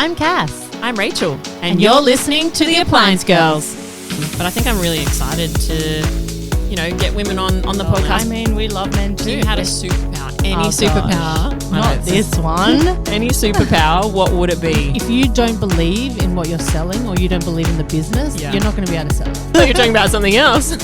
I'm Cass. I'm Rachel, and you're listening to The Appliance Girls. But I think I'm really excited to, get women on the podcast. I mean, we love men too. If you had a superpower, any Oh, superpower, gosh. Not this one. any superpower, what would it be? If you don't believe in what you're selling or you don't believe in the business, you're not going to be able to sell it. I thought you were talking about something else.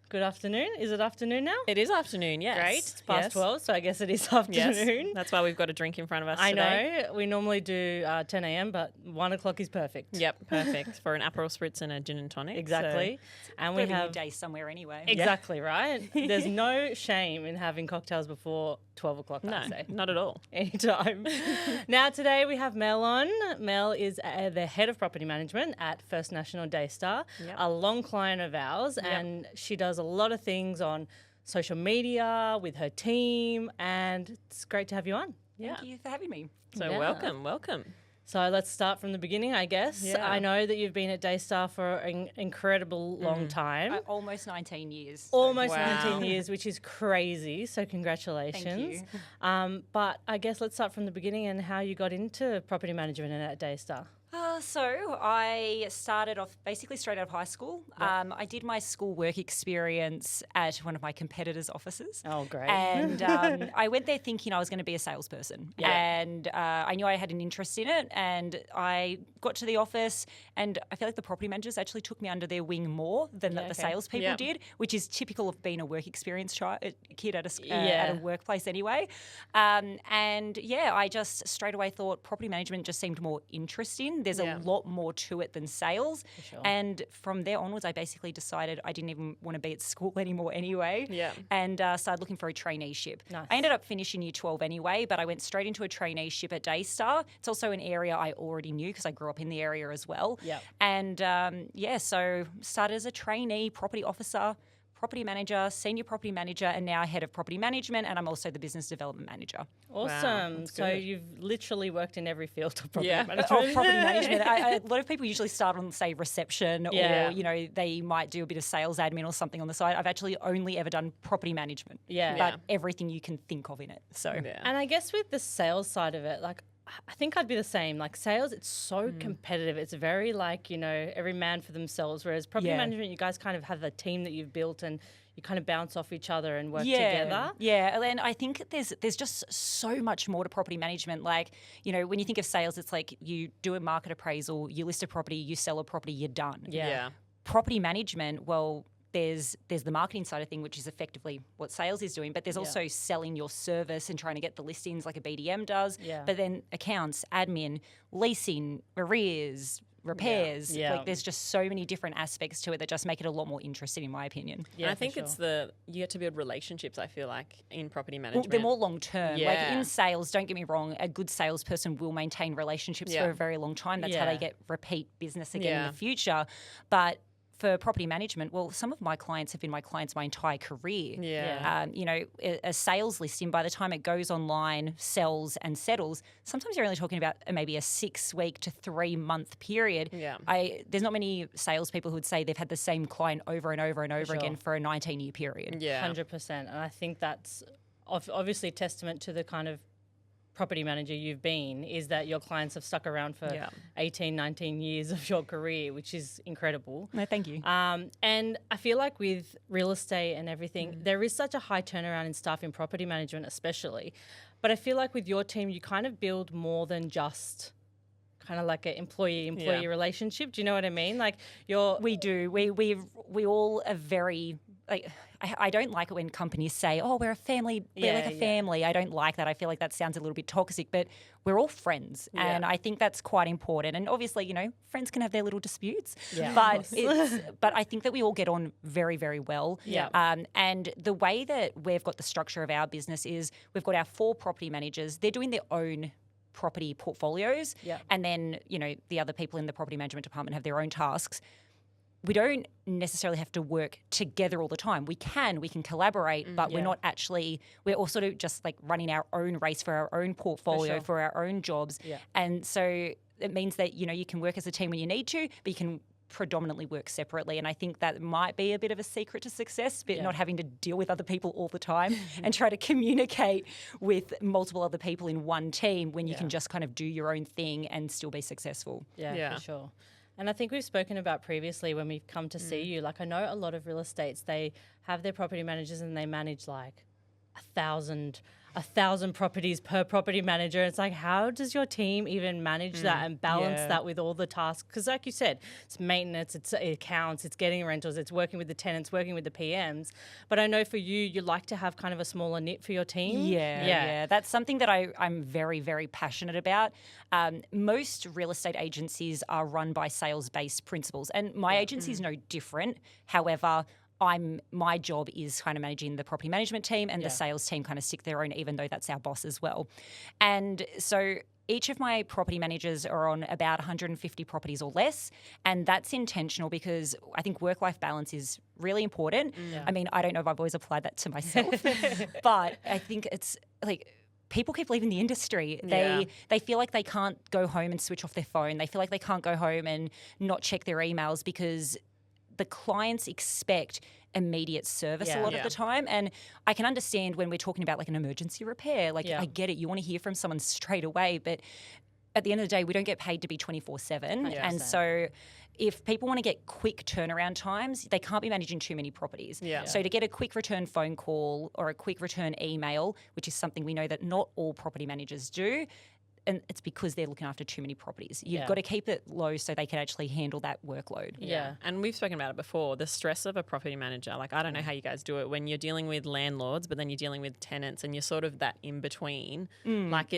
Good afternoon. Is it afternoon now? It is afternoon, yes. Great. It's past 12, so I guess it is afternoon. Yes. That's why we've got a drink in front of us I today. know. We normally do 10 a.m., but 1 o'clock is perfect. Yep, perfect. For an Aperol Spritz and a gin and tonic. Exactly. And we have... day somewhere anyway. Exactly, right? There's no shame in having cocktails before 12 o'clock, No, I'd say. not at all. Anytime. Now, today we have Mel on. Mel is the head of property management at First National Daystar, a long client of ours, and she does a lot of things on social media with her team, and it's great to have you on. Thank you for having me. So welcome. So let's start from the beginning, I guess. Yeah. I know that you've been at Daystar for an incredible long time. Almost 19 years. Almost Wow. 19 years, which is crazy. So congratulations. Thank you. But I guess let's start from the beginning and how you got into property management and at Daystar. So I started off basically straight out of high school. I did my school work experience at one of my competitors' offices. Oh, great. And I went there thinking I was going to be a salesperson. Yeah. And I knew I had an interest in it. And I got to the office, and I feel like the property managers actually took me under their wing more than the salespeople did, which is typical of being a work experience kid at a workplace anyway. I just straight away thought property management just seemed more interesting. There's a lot more to it than sales. Sure. And from there onwards, I basically decided I didn't even want to be at school anymore anyway. Yeah. And started looking for a traineeship. Nice. I ended up finishing year 12 anyway, but I went straight into a traineeship at Daystar. It's also an area I already knew because I grew up in the area as well. Yep. And so started as a trainee, property officer, property manager, senior property manager, and now head of property management, and I'm also the business development manager. Awesome. that's So good. you've literally worked in every field of property Yeah. management. Property management. A lot of people usually start on, say, reception Yeah. or, they might do a bit of sales admin or something on the side. I've actually only ever done property management. Yeah. But everything you can think of in it. So Yeah. And I guess with the sales side of it, like, I think I'd be the same. Like sales, it's so competitive. It's very like, every man for themselves. Whereas property management, you guys kind of have a team that you've built and you kind of bounce off each other and work together. Yeah, and I think there's just so much more to property management. Like, when you think of sales, it's like you do a market appraisal, you list a property, you sell a property, you're done. Yeah. Property management, well, there's the marketing side of thing, which is effectively what sales is doing, but there's also selling your service and trying to get the listings like a BDM does. Yeah. But then accounts, admin, leasing, arrears, repairs. Yeah. Like there's just so many different aspects to it that just make it a lot more interesting in my opinion. And I for think sure. it's you get to build relationships, I feel like, in property Well, management. they're more long term. Like Yeah. in sales, don't get me wrong, a good salesperson will maintain relationships Yeah. for a very long time. That's how Yeah. they get repeat business again in Yeah. the future. But for property management, well, some of my clients have been my clients my entire career. Yeah. A sales listing, by the time it goes online, sells and settles, sometimes you're only talking about maybe a 6 week to 3 month period. Yeah. There's not many salespeople who would say they've had the same client over and over and over again for a 19-year period. Yeah. 100%. And I think that's obviously a testament to the kind of property manager you've been, is that your clients have stuck around for 18, 19 years of your career, which is incredible. No, thank you. And I feel like with real estate and everything, there is such a high turnaround in staff in property management especially. But I feel like with your team, you kind of build more than just kind of like an employee-employee relationship. Do you know what I mean? Like We do. We all are very... I don't like it when companies say, "Oh, we're a family. We're like a family." I don't like that. I feel like that sounds a little bit toxic, but we're all friends, and I think that's quite important. And obviously, friends can have their little disputes, but but I think that we all get on very, very well. Yeah. And the way that we've got the structure of our business is we've got our 4 property managers. They're doing their own property portfolios, and then the other people in the property management department have their own tasks. We don't necessarily have to work together all the time. We can collaborate, but we're all sort of just like running our own race for our own portfolio, for our own jobs. Yeah. And so it means that, you can work as a team when you need to, but you can predominantly work separately. And I think that might be a bit of a secret to success, but not having to deal with other people all the time and try to communicate with multiple other people in one team when you can just kind of do your own thing and still be successful. Yeah, for sure. And I think we've spoken about previously when we've come to see you, like I know a lot of real estates, they have their property managers and they manage like 1,000 properties per property manager. It's like, how does your team even manage that and balance that with all the tasks? Because like you said, it's maintenance, it's accounts, it's getting rentals, it's working with the tenants, working with the PMs. But I know for you, you like to have kind of a smaller knit for your team. Yeah. That's something that I'm very, very passionate about. Most real estate agencies are run by sales-based principles, and my agency is no different. However, my job is kind of managing the property management team, and the sales team kind of stick their own, even though that's our boss as well. And so each of my property managers are on about 150 properties or less, and that's intentional because I think work-life balance is really important. I mean, I don't know if I've always applied that to myself, but I think it's like people keep leaving the industry. They feel like they can't go home and switch off their phone. They feel like they can't go home and not check their emails because the clients expect immediate service a lot of the time. And I can understand when we're talking about like an emergency repair, like I get it. You want to hear from someone straight away, but at the end of the day, we don't get paid to be 24/7. And so if people want to get quick turnaround times, they can't be managing too many properties. So to get a quick return phone call or a quick return email, which is something we know that not all property managers do, and it's because they're looking after too many properties. You've got to keep it low so they can actually handle that workload. And we've spoken about it before, the stress of a property manager. Like, I don't know how you guys do it when you're dealing with landlords, but then you're dealing with tenants and you're sort of that in between. Like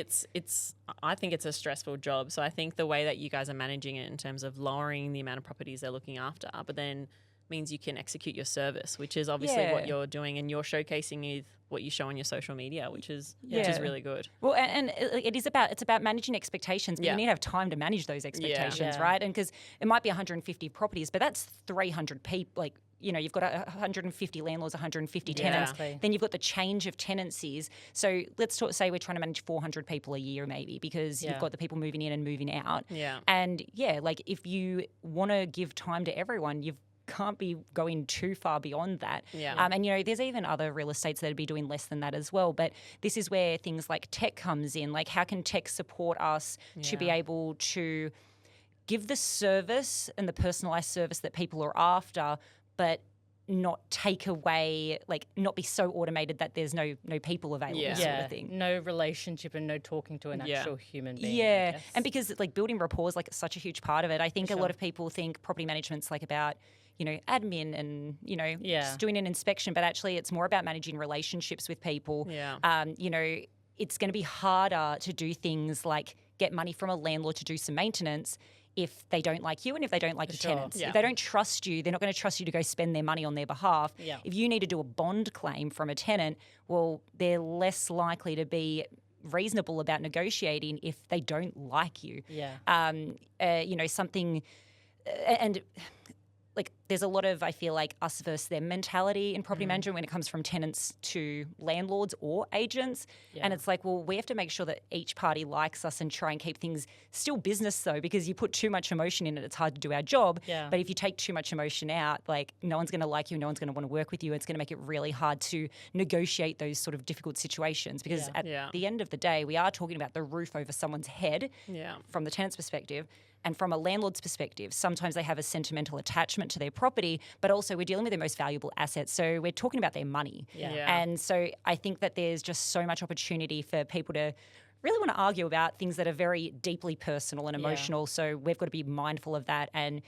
I think it's a stressful job. So I think the way that you guys are managing it in terms of lowering the amount of properties they're looking after, but then means you can execute your service, which is obviously what you're doing, and you're showcasing with what you show on your social media, which is really good. Well, and it's about managing expectations, but you need to have time to manage those expectations, right? And because it might be 150 properties, but that's 300 people. Like, you know, you've got 150 landlords, 150 tenants. Then you've got the change of tenancies. So let's say we're trying to manage 400 people a year maybe, because you've got the people moving in and moving out. And like if you want to give time to everyone, you can't be going too far beyond that. And, you know, there's even other real estates that would be doing less than that as well. But this is where things like tech comes in. Like, how can tech support us to be able to give the service and the personalised service that people are after, but not take away, like not be so automated that there's no people available sort of thing. No relationship and no talking to an actual human being. And because like building rapport is like such a huge part of it. I think a lot of people think property management's like about, you know, admin and, you know, just doing an inspection, but actually it's more about managing relationships with people. You know, it's going to be harder to do things like get money from a landlord to do some maintenance if they don't like you and if they don't like your tenants. If they don't trust you, they're not going to trust you to go spend their money on their behalf. If you need to do a bond claim from a tenant, well, they're less likely to be reasonable about negotiating if they don't like you. You know, something and like there's a lot of, I feel like, us versus them mentality in property management when it comes from tenants to landlords or agents. And it's like, well, we have to make sure that each party likes us and try and keep things still business though, because you put too much emotion in it, it's hard to do our job. But if you take too much emotion out, like no one's going to like you, no one's going to want to work with you. It's going to make it really hard to negotiate those sort of difficult situations because at the end of the day, we are talking about the roof over someone's head from the tenant's perspective. And from a landlord's perspective, sometimes they have a sentimental attachment to their property, but also we're dealing with their most valuable assets. So we're talking about their money. And so I think that there's just so much opportunity for people to really want to argue about things that are very deeply personal and emotional. So we've got to be mindful of that. And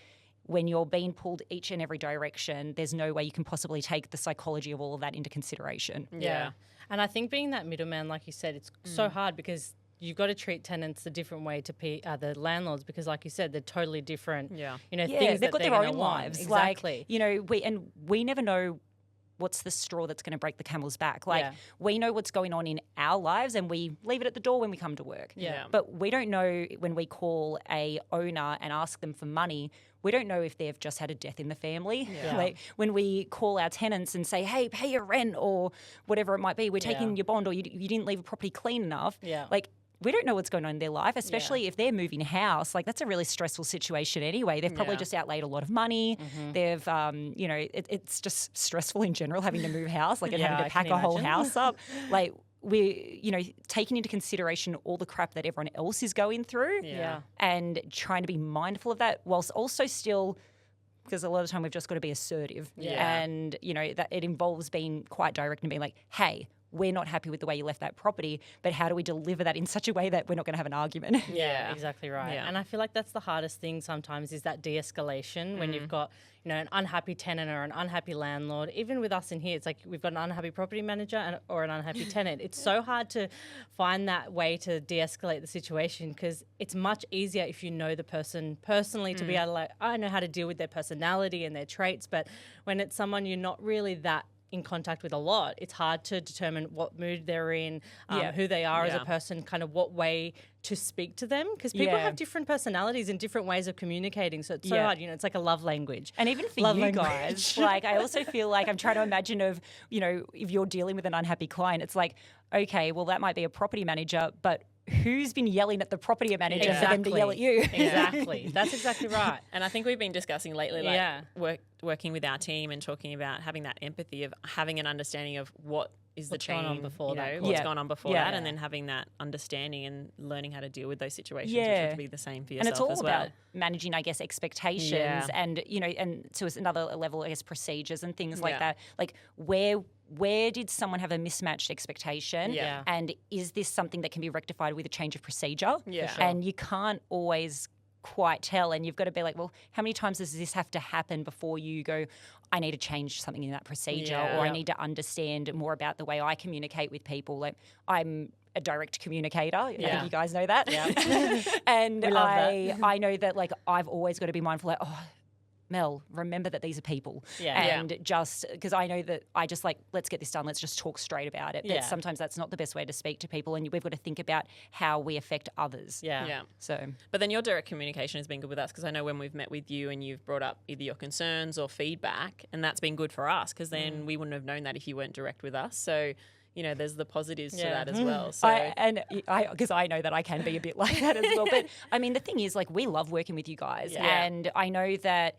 when you're being pulled each and every direction, there's no way you can possibly take the psychology of all of that into consideration. And I think being that middleman, like you said, it's so hard because you've got to treat tenants a different way to the landlords because, like you said, they're totally different. You know, things they've got their own lives. Exactly. Like, you know, we never know what's the straw that's going to break the camel's back. Like we know what's going on in our lives and we leave it at the door when we come to work. But we don't know when we call a owner and ask them for money, we don't know if they've just had a death in the family. Like when we call our tenants and say, hey, pay your rent or whatever it might be, we're taking your bond or you didn't leave a property clean enough. Like we don't know what's going on in their life, especially if they're moving house. Like, that's a really stressful situation anyway. They've probably just outlaid a lot of money. They've, it's just stressful in general having to move house, like, and having to pack a whole house up. Like, we're, taking into consideration all the crap that everyone else is going through and trying to be mindful of that whilst also still, because a lot of the time we've just got to be assertive and, that it involves being quite direct and being like, hey, we're not happy with the way you left that property, but how do we deliver that in such a way that we're not going to have an argument? Yeah, exactly right. Yeah. And I feel like that's the hardest thing sometimes is that de-escalation when you've got, an unhappy tenant or an unhappy landlord. Even with us in here, it's like we've got an unhappy property manager or an unhappy tenant. It's so hard to find that way to de-escalate the situation because it's much easier if you know the person personally to be able to I know how to deal with their personality and their traits, but when it's someone you're not really that in contact with a lot, it's hard to determine what mood they're in, who they are as a person, kind of what way to speak to them, because people have different personalities and different ways of communicating, so it's so hard, it's like a love language. And even for you guys, like, I also feel like I'm trying to imagine if you're dealing with an unhappy client, it's like, okay, well, that might be a property manager, but who's been yelling at the property manager for them to yell at you? Exactly. That's exactly right. And I think we've been discussing lately, working with our team and talking about having that empathy of having an understanding of what is the chain, gone on before that. What's gone on before that, and then having that understanding and learning how to deal with those situations, which would be the same for yourself as well. And it's all about managing, I guess, expectations and, and to another level, I guess, procedures and things like that. Like, where did someone have a mismatched expectation? Yeah. And is this something that can be rectified with a change of procedure? Yeah. Sure. And you can't always quite tell, and you've got to be like, well, how many times does this have to happen before you go, I need to change something in that procedure, or I need to understand more about the way I communicate with people. Like, I'm a direct communicator. I think you guys know that. Yeah. And I know that, like, I've always got to be mindful, like, Mel, remember that these are people. And just because I know that I just like, let's get this done. Let's just talk straight about it. But sometimes that's not the best way to speak to people. And we've got to think about how we affect others. Yeah. So, but then your direct communication has been good with us, because I know when we've met with you and you've brought up either your concerns or feedback, and that's been good for us, because then we wouldn't have known that if you weren't direct with us. So, there's the positives to that as well. So because I know that I can be a bit like that as well. But I mean, the thing is, like, we love working with you guys, and I know that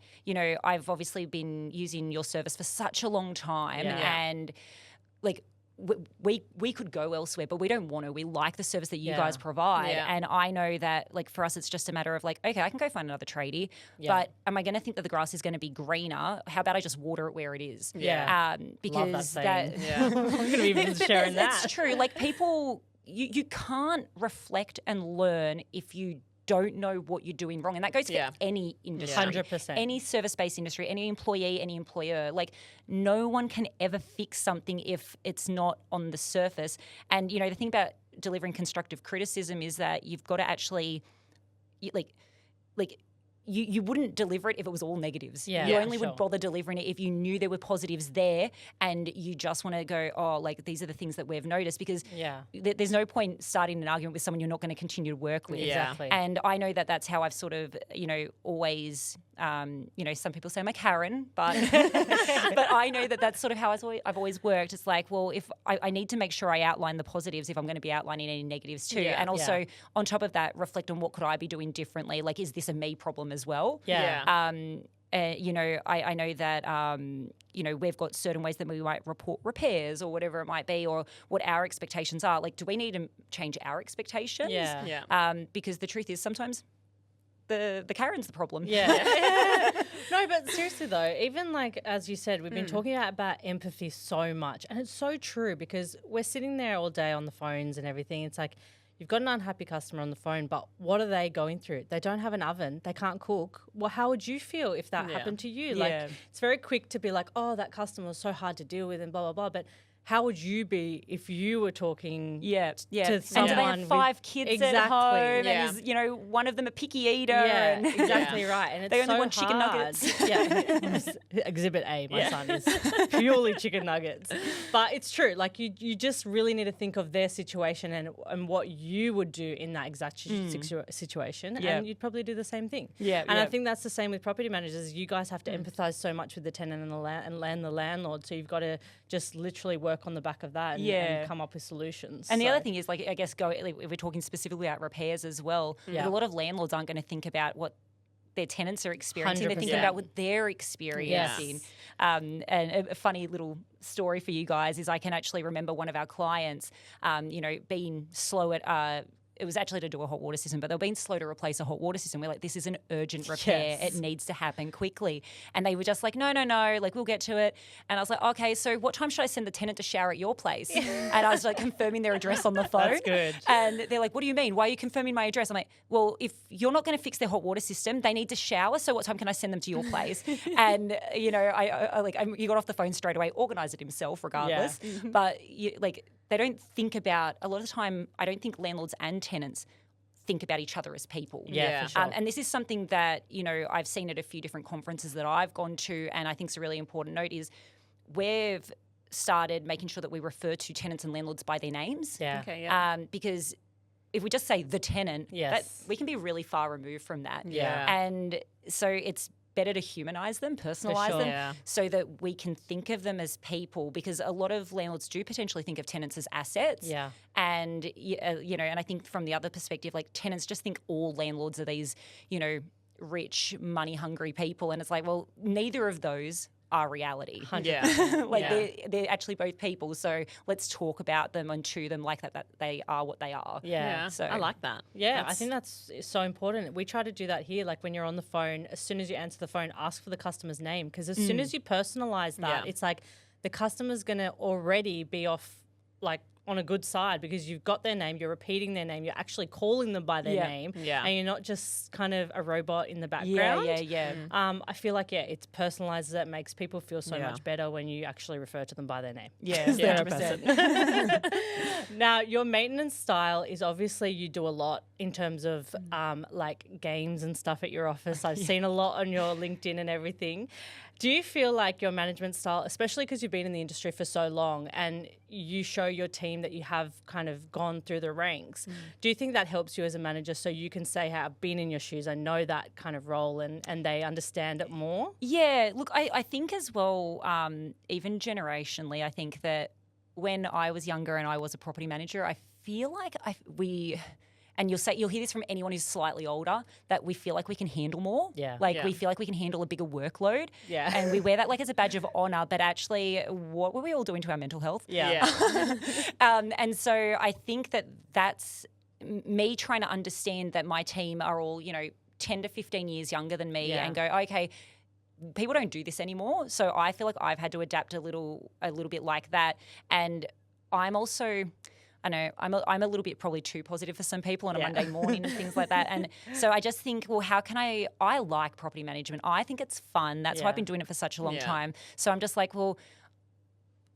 I've obviously been using your service for such a long time, and like. We could go elsewhere, but we don't want to. We like the service that you guys provide. And I know that, like, for us, it's just a matter of like, okay, I can go find another tradie, but am I going to think that the grass is going to be greener? How about I just water it where it is? Because that I'm going to be sharing that. It's true. Like, people, you can't reflect and learn if you don't know what you're doing wrong. And that goes for any industry. 100%. Any service-based industry, any employee, any employer. Like, no one can ever fix something if it's not on the surface. And, the thing about delivering constructive criticism is that you've got to actually, you wouldn't deliver it if it was all negatives. You only would bother delivering it if you knew there were positives there, and you just want to go, these are the things that we've noticed, because there's no point starting an argument with someone you're not going to continue to work with. Exactly. And I know that that's how I've sort of, always, some people say I'm a Karen, but but I know that that's sort of how I've always worked. It's like, well, if I need to make sure I outline the positives if I'm going to be outlining any negatives too. And also on top of that, reflect on what could I be doing differently? Like, is this a me problem as well? I know that, we've got certain ways that we might report repairs or whatever it might be, or what our expectations are. Like, do we need to change our expectations? Because the truth is sometimes the Karen's the problem. No, but seriously though, even like, as you said, we've been talking about empathy so much, and it's so true, because we're sitting there all day on the phones and everything. It's like, you've got an unhappy customer on the phone, but what are they going through? They don't have an oven. They can't cook. Well, how would you feel if that happened to you? Like, it's very quick to be like, oh, that customer was so hard to deal with and blah, blah, blah. But how would you be if you were talking to someone? And do they have 5 kids at home? And is, one of them a picky eater? Exactly right. And it's they only so want chicken hard. nuggets. Exhibit A, my son is purely chicken nuggets. But it's true. Like, you just really need to think of their situation and what you would do in that exact situation. And you'd probably do the same thing. I think that's the same with property managers. You guys have to empathise so much with the tenant and the landlord. So you've got to just literally work work on the back of that and come up with solutions. And the other thing is, like, I guess, if we're talking specifically about repairs as well, like, a lot of landlords aren't going to think about what their tenants are experiencing. 100%. They're thinking about what they're experiencing. And a funny little story for you guys is I can actually remember one of our clients, being slow at it was actually to do a hot water system, but they were being slow to replace a hot water system. We're like, this is an urgent repair. It needs to happen quickly. And they were just like, no, like, we'll get to it. And I was like, okay, so what time should I send the tenant to shower at your place? And I was like confirming their address on the phone. That's good. And they're like, what do you mean? Why are you confirming my address? I'm like, well, if you're not going to fix their hot water system, they need to shower. So what time can I send them to your place? And, you got off the phone straight away, organised it himself regardless. Yeah. But they don't think about, a lot of the time, I don't think landlords and tenants think about each other as people. Yeah, for sure. And this is something that, I've seen at a few different conferences that I've gone to, and I think is a really important note is we've started making sure that we refer to tenants and landlords by their names. Yeah. Okay, yeah. Because if we just say the tenant, we can be really far removed from that. Yeah. And so it's better to humanise them, personalise them, so that we can think of them as people, because a lot of landlords do potentially think of tenants as assets. Yeah. And, and I think from the other perspective, like, tenants just think all landlords are these, rich, money-hungry people. And it's like, well, neither of those are reality. 100%. They're actually both people. So let's talk about them and to them like that they are what they are. Yeah. So I like that. Yeah, I think that's so important. We try to do that here. Like, when you're on the phone, as soon as you answer the phone, ask for the customer's name, because as soon as you personalize that, it's like the customer's going to already be off, like, on a good side, because you've got their name, you're repeating their name, you're actually calling them by their name, and you're not just kind of a robot in the background. I feel like, it personalizes it, makes people feel so much better when you actually refer to them by their name. Yeah, 100%. Now, your maintenance style is obviously you do a lot in terms of like games and stuff at your office. I've seen a lot on your LinkedIn and everything. Do you feel like your management style, especially because you've been in the industry for so long and you show your team that you have kind of gone through the ranks, do you think that helps you as a manager, so you can say, hey, I've been in your shoes, I know that kind of role, and they understand it more? Yeah, look, I think as well, even generationally, I think that when I was younger and I was a property manager, I feel like and you'll hear this from anyone who's slightly older, that we feel like we can handle more. We feel like we can handle a bigger workload. Yeah. And we wear that like as a badge of honour, but actually what were we all doing to our mental health? And so I think that that's me trying to understand that my team are all, 10 to 15 years younger than me and go, okay, people don't do this anymore. So I feel like I've had to adapt a little bit like that. And I'm also, I know I'm a little bit probably too positive for some people on a Monday morning and things like that. And so I just think, well, how can I like property management. I think it's fun. That's why I've been doing it for such a long time. So I'm just like, well,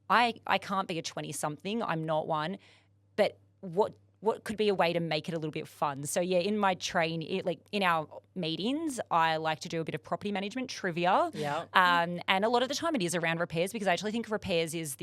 I can't be a 20-something. I'm not one. But what could be a way to make it a little bit fun? So in my in our meetings, I like to do a bit of property management trivia. And a lot of the time it is around repairs, because I actually think repairs is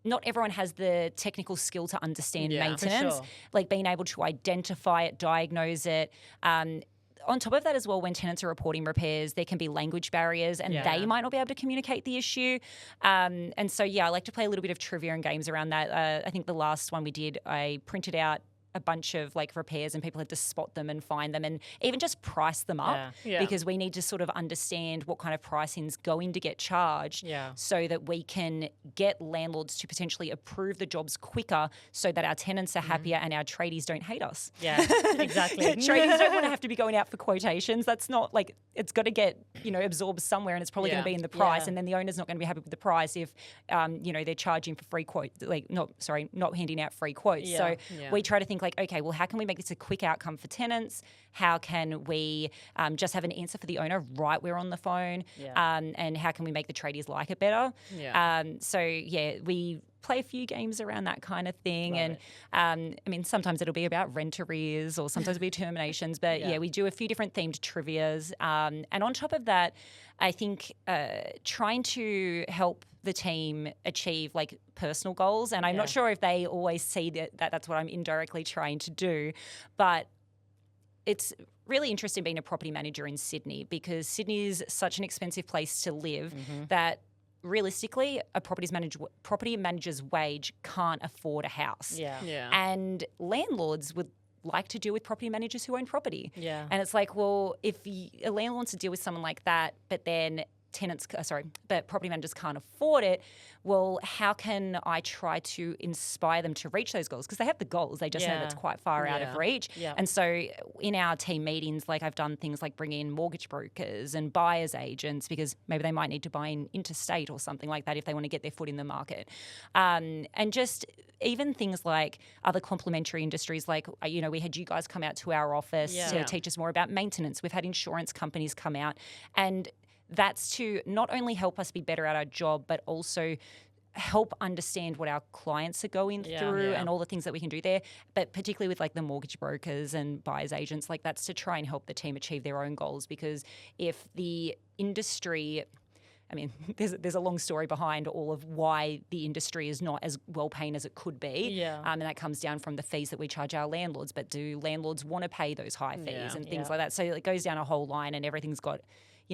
not everyone has the technical skill to understand maintenance, like being able to identify it, diagnose it. On top of that as well, when tenants are reporting repairs, there can be language barriers and they might not be able to communicate the issue. And so, I like to play a little bit of trivia and games around that. I think the last one we did, I printed out a bunch of repairs and people had to spot them and find them and even just price them up because we need to sort of understand what kind of pricing is going to get charged so that we can get landlords to potentially approve the jobs quicker so that our tenants are happier and our tradies don't hate us. Yeah, exactly. Tradies don't want to have to be going out for quotations. That's not it's got to get, absorbed somewhere, and it's probably going to be in the price, and then the owner's not going to be happy with the price if, they're charging for free quote, not handing out free quotes. So we try to think okay, well, how can we make this a quick outcome for tenants? How can we just have an answer for the owner right where on the phone? And how can we make the tradies like it better? We play a few games around that kind of thing. Sometimes it'll be about rent arrears or sometimes it'll be terminations. But we do a few different themed trivias. And on top of that, I think trying to help the team achieve personal goals. And I'm not sure if they always see that's what I'm indirectly trying to do. But it's really interesting being a property manager in Sydney, because Sydney is such an expensive place to live that realistically, a property manager's wage can't afford a house. Yeah. And landlords would like to deal with property managers who own property. Yeah. And it's like, well, if a landlord wants to deal with someone like that, but then but property managers can't afford it, well, how can I try to inspire them to reach those goals? Because they have the goals, they just know that's quite far out of reach. Yeah. And so in our team meetings, like I've done things like bring in mortgage brokers and buyer's agents because maybe they might need to buy in interstate or something like that if they want to get their foot in the market. And just even things like other complementary industries, like, we had you guys come out to our office to teach us more about maintenance. We've had insurance companies come out, and that's to not only help us be better at our job, but also help understand what our clients are going through and all the things that we can do there. But particularly with like the mortgage brokers and buyer's agents, like that's to try and help the team achieve their own goals. Because if the industry, there's a long story behind all of why the industry is not as well paying as it could be. And that comes down from the fees that we charge our landlords. But do landlords want to pay those high fees and things like that? So it goes down a whole line, and everything's got,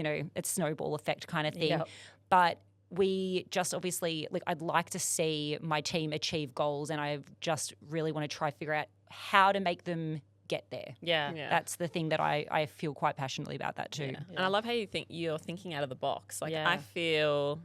it's snowball effect kind of thing. But we just obviously, I'd like to see my team achieve goals, and I just really want to try figure out how to make them get there. That's the thing that I feel quite passionately about that too. And I love how you're thinking out of the box. I feel,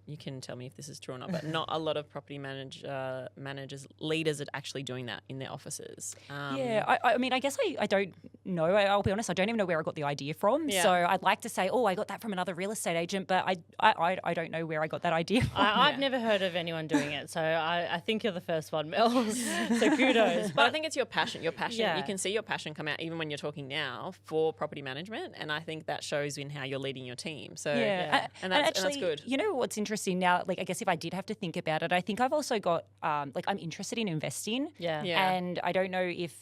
you can tell me if this is true or not, but not a lot of property managers, leaders are actually doing that in their offices. I guess I don't know. I'll be honest, I don't even know where I got the idea from. So I'd like to say, I got that from another real estate agent, but I don't know where I got that idea from. I've never heard of anyone doing it, so I think you're the first one, Mel. So kudos. But I think it's your passion. You can see your passion come out even when you're talking now for property management, and I think that shows in how you're leading your team. So and that's good. What's interesting now, I guess if I did have to think about it, I think I've also got, I'm interested in investing. And I don't know if,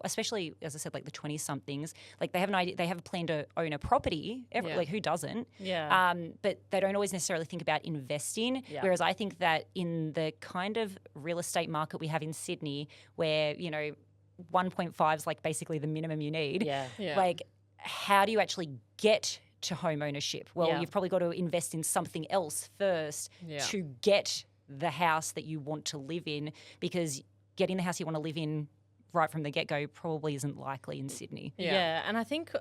especially as I said, the 20-somethings, they have an idea, they have a plan to own a property. Who doesn't? But they don't always necessarily think about investing. Whereas I think that in the kind of real estate market we have in Sydney, where 1.5 is basically the minimum you need. How do you actually get to home ownership? Well, you've probably got to invest in something else first to get the house that you want to live in, because getting the house you want to live in right from the get-go probably isn't likely in Sydney. And I think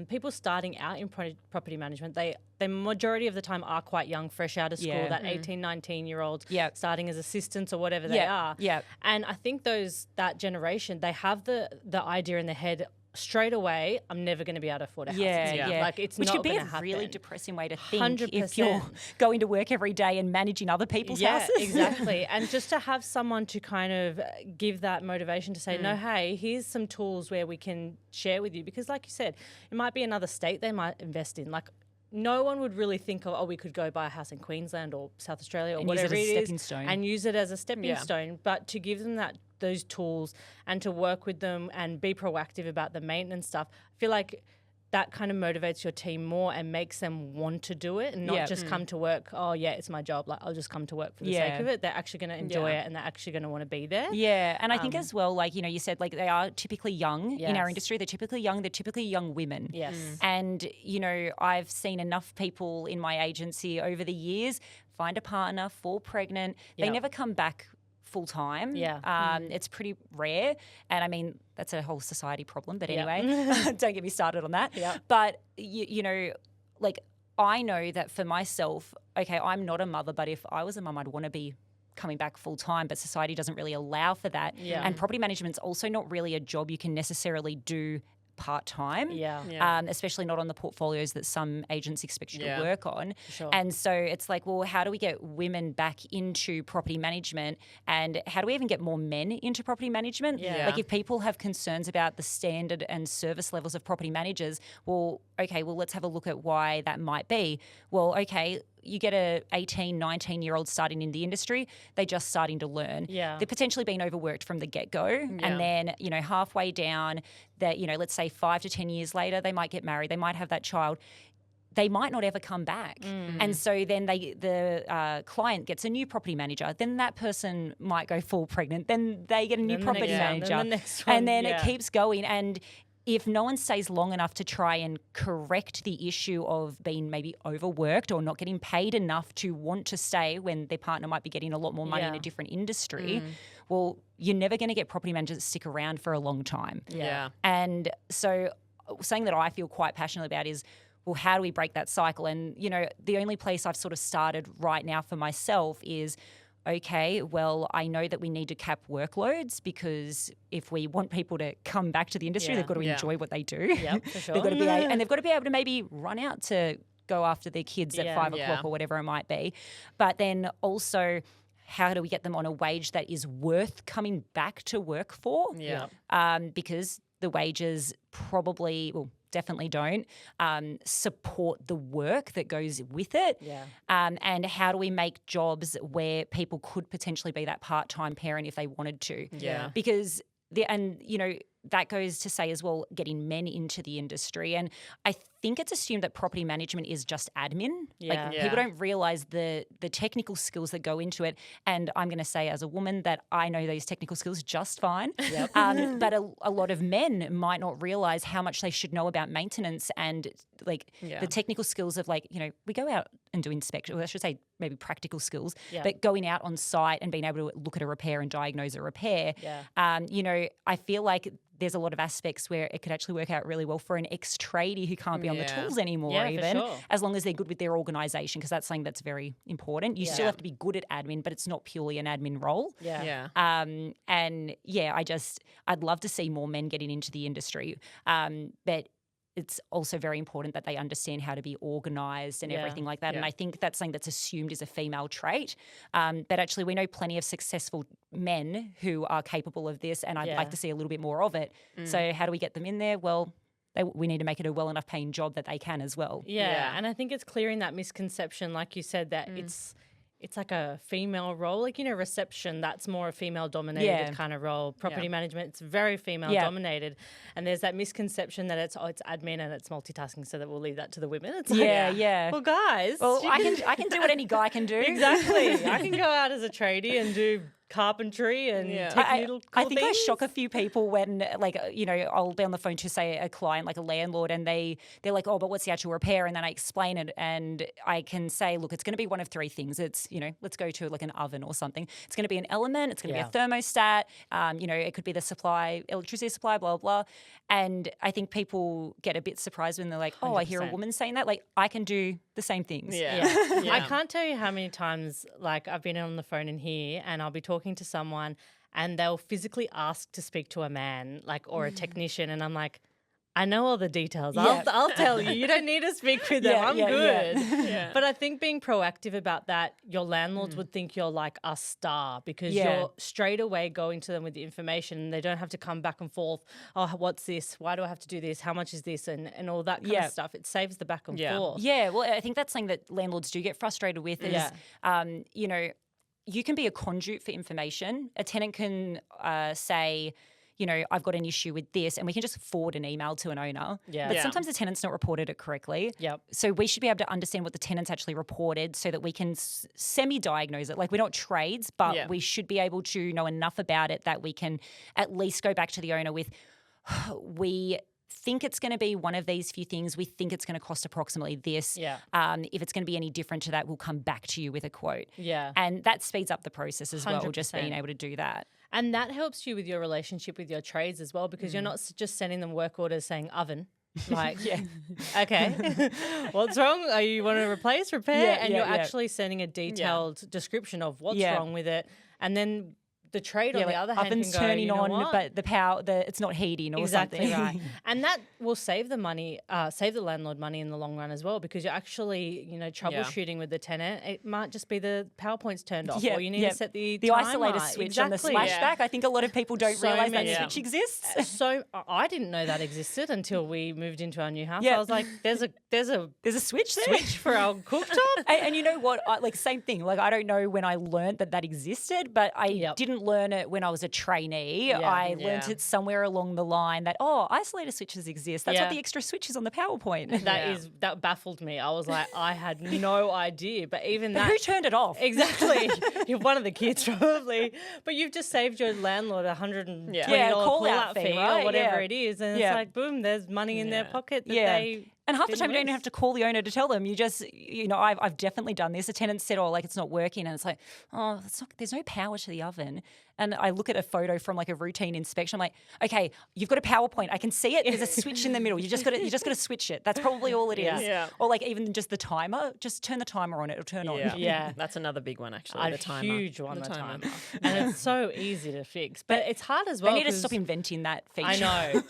people starting out in property management, the majority of the time are quite young, fresh out of school, that 18, 19-year-olds starting as assistants or whatever they are. And I think that generation, they have the idea in their head straight away, I'm never going to be able to afford a house. It's Which not could be gonna a happen. really depressing way to think 100%. if you're going to work every day and managing other people's houses. Exactly. And just to have someone to kind of give that motivation to say, no, hey, here's some tools where we can share with you. Because like you said, it might be another state they might invest in. No one would really think of, we could go buy a house in Queensland or South Australia or whatever it is, and use it as a stepping stone. But to give them those tools and to work with them and be proactive about the maintenance stuff, I feel like that kind of motivates your team more and makes them want to do it and not just come to work, it's my job, I'll just come to work for the sake of it. They're actually going to enjoy it and they're actually going to want to be there. And I think as well, you said, they are typically young in our industry. They're typically young women. And, I've seen enough people in my agency over the years find a partner, fall pregnant. They never come back full time. It's pretty rare. And that's a whole society problem. But anyway, don't get me started on that. But, I know that for myself, I'm not a mother, but if I was a mum, I'd want to be coming back full time, but society doesn't really allow for that. And property management's also not really a job you can necessarily do part-time, especially not on the portfolios that some agents expect you to work on. And so it's how do we get women back into property management, and how do we even get more men into property management? If people have concerns about the standard and service levels of property managers, let's have a look at why that might be. You get a 18, 19-year-old starting in the industry, they're just starting to learn. They're potentially being overworked from the get-go. And then, halfway down, that, let's say 5 to 10 years later, they might get married, they might have that child. They might not ever come back. And so then the client gets a new property manager. Then that person might go full pregnant. Then they get a new property manager. And then the next one, and then it keeps going. And if no one stays long enough to try and correct the issue of being maybe overworked or not getting paid enough to want to stay when their partner might be getting a lot more money in a different industry, well, you're never going to get property managers that stick around for a long time. Yeah. And so something that I feel quite passionate about is, well, how do we break that cycle? And, you know, the only place I've sort of started right now for myself is, okay, well, I know that we need to cap workloads because if we want people to come back to the industry, they've got to enjoy what they do. Yep, for sure. They've got to be and they've got to be able to maybe run out to go after their kids at 5 o'clock or whatever it might be. But then also, how do we get them on a wage that is worth coming back to work for? Yeah. Because the wages probably, well, definitely don't support the work that goes with it. Yeah. And how do we make jobs where people could potentially be that part-time parent if they wanted to? Yeah. Because that goes to say as well, getting men into the industry. And I think it's assumed that property management is just admin. People don't realise the technical skills that go into it. And I'm going to say as a woman that I know these technical skills just fine. Yep. But a lot of men might not realise how much they should know about maintenance and the technical skills of we go out and do inspection, or I should say maybe practical skills, but going out on site and being able to look at a repair and diagnose a repair. Yeah. I feel like there's a lot of aspects where it could actually work out really well for an ex-tradie who can't be on the tools anymore as long as they're good with their organisation, because that's something that's very important. You still have to be good at admin, but it's not purely an admin role. Yeah. I'd love to see more men getting into the industry, but it's also very important that they understand how to be organised and everything like that. Yeah. And I think that's something that's assumed is a female trait. But actually we know plenty of successful men who are capable of this, and I'd like to see a little bit more of it. So how do we get them in there? Well, we need to make it a well enough paying job that they can as well. Yeah. And I think it's clearing that misconception, like you said, that it's like a female role. Reception, that's more a female-dominated kind of role. Property management, it's very female-dominated. And there's that misconception that it's admin and it's multitasking, so that we'll leave that to the women. It's well, guys. Well, I can do what any guy can do. Exactly. I can go out as a tradie and do carpentry and technical I think things. I shock a few people when, I'll be on the phone to, say, a client, like a landlord, and they're like, oh, but what's the actual repair? And then I explain it, and I can say, look, it's going to be one of three things. It's, let's go to like an oven or something. It's going to be an element. It's going to be a thermostat. It could be the electricity supply, blah, blah, blah. And I think people get a bit surprised when they're like, oh, 100%. I hear a woman saying that. Like, I can do the same things. Yeah. I can't tell you how many times, I've been on the phone in here and I'll be talking to someone and they'll physically ask to speak to a man, or a technician, and I'm like, I know all the details. Yeah. I'll tell you. You don't need to speak with them. I'm good. Yeah. But I think being proactive about that, your landlords would think you're like a star, because you're straight away going to them with the information. They don't have to come back and forth. Oh, what's this? Why do I have to do this? How much is this? And all that kind of stuff. It saves the back and forth. Yeah, well, I think that's something that landlords do get frustrated with is, you can be a conduit for information. A tenant can say, I've got an issue with this, and we can just forward an email to an owner. Yeah. But sometimes the tenant's not reported it correctly. Yep. So we should be able to understand what the tenant's actually reported so that we can semi-diagnose it. We're not trades, but we should be able to know enough about it that we can at least go back to the owner with, we think it's going to be one of these few things. We think it's going to cost approximately this. Yeah. If it's going to be any different to that, we'll come back to you with a quote. Yeah. And that speeds up the process as 100%. Well, just being able to do that. And that helps you with your relationship with your trades as well, because you're not just sending them work orders saying oven. Okay, what's wrong? You want to replace, repair? And you're actually sending a detailed description of what's wrong with it. And then the trade on the other hand oven's can go, turning on, but the power, it's not heating or something. Exactly right. And that will save the money, save the landlord money in the long run as well, because you're actually, troubleshooting with the tenant. It might just be the power point's turned off, or you need to set the isolator switch on the splashback. I think a lot of people don't realise that switch exists. So I didn't know that existed until we moved into our new house. I was like, there's a switch there? Switch for our cooktop. And you know what? Same thing. I don't know when I learned that existed, but I didn't didn't learn it when I was a trainee. I learned it somewhere along the line that, isolator switches exist. That's what the extra switch is on the PowerPoint. That baffled me. I was like, I had no idea. But even Who turned it off? Exactly. You're one of the kids probably. But you've just saved your landlord $120 call-out fee right? or whatever it is. And it's like, boom, there's money in their pocket that they... And half the time you don't even have to call the owner to tell them. You just, I've definitely done this. A tenant said, it's not working. And it's like, there's no power to the oven. And I look at a photo from like a routine inspection. I'm like, okay, you've got a PowerPoint. I can see it. There's a switch in the middle. You just got to switch it. That's probably all it is. Yeah. Or like even just the timer. Just turn the timer on. It'll turn on. Yeah. That's another big one actually. The timer. Huge one, the timer. And it's so easy to fix. But it's hard as well. They need to stop inventing that feature. I know.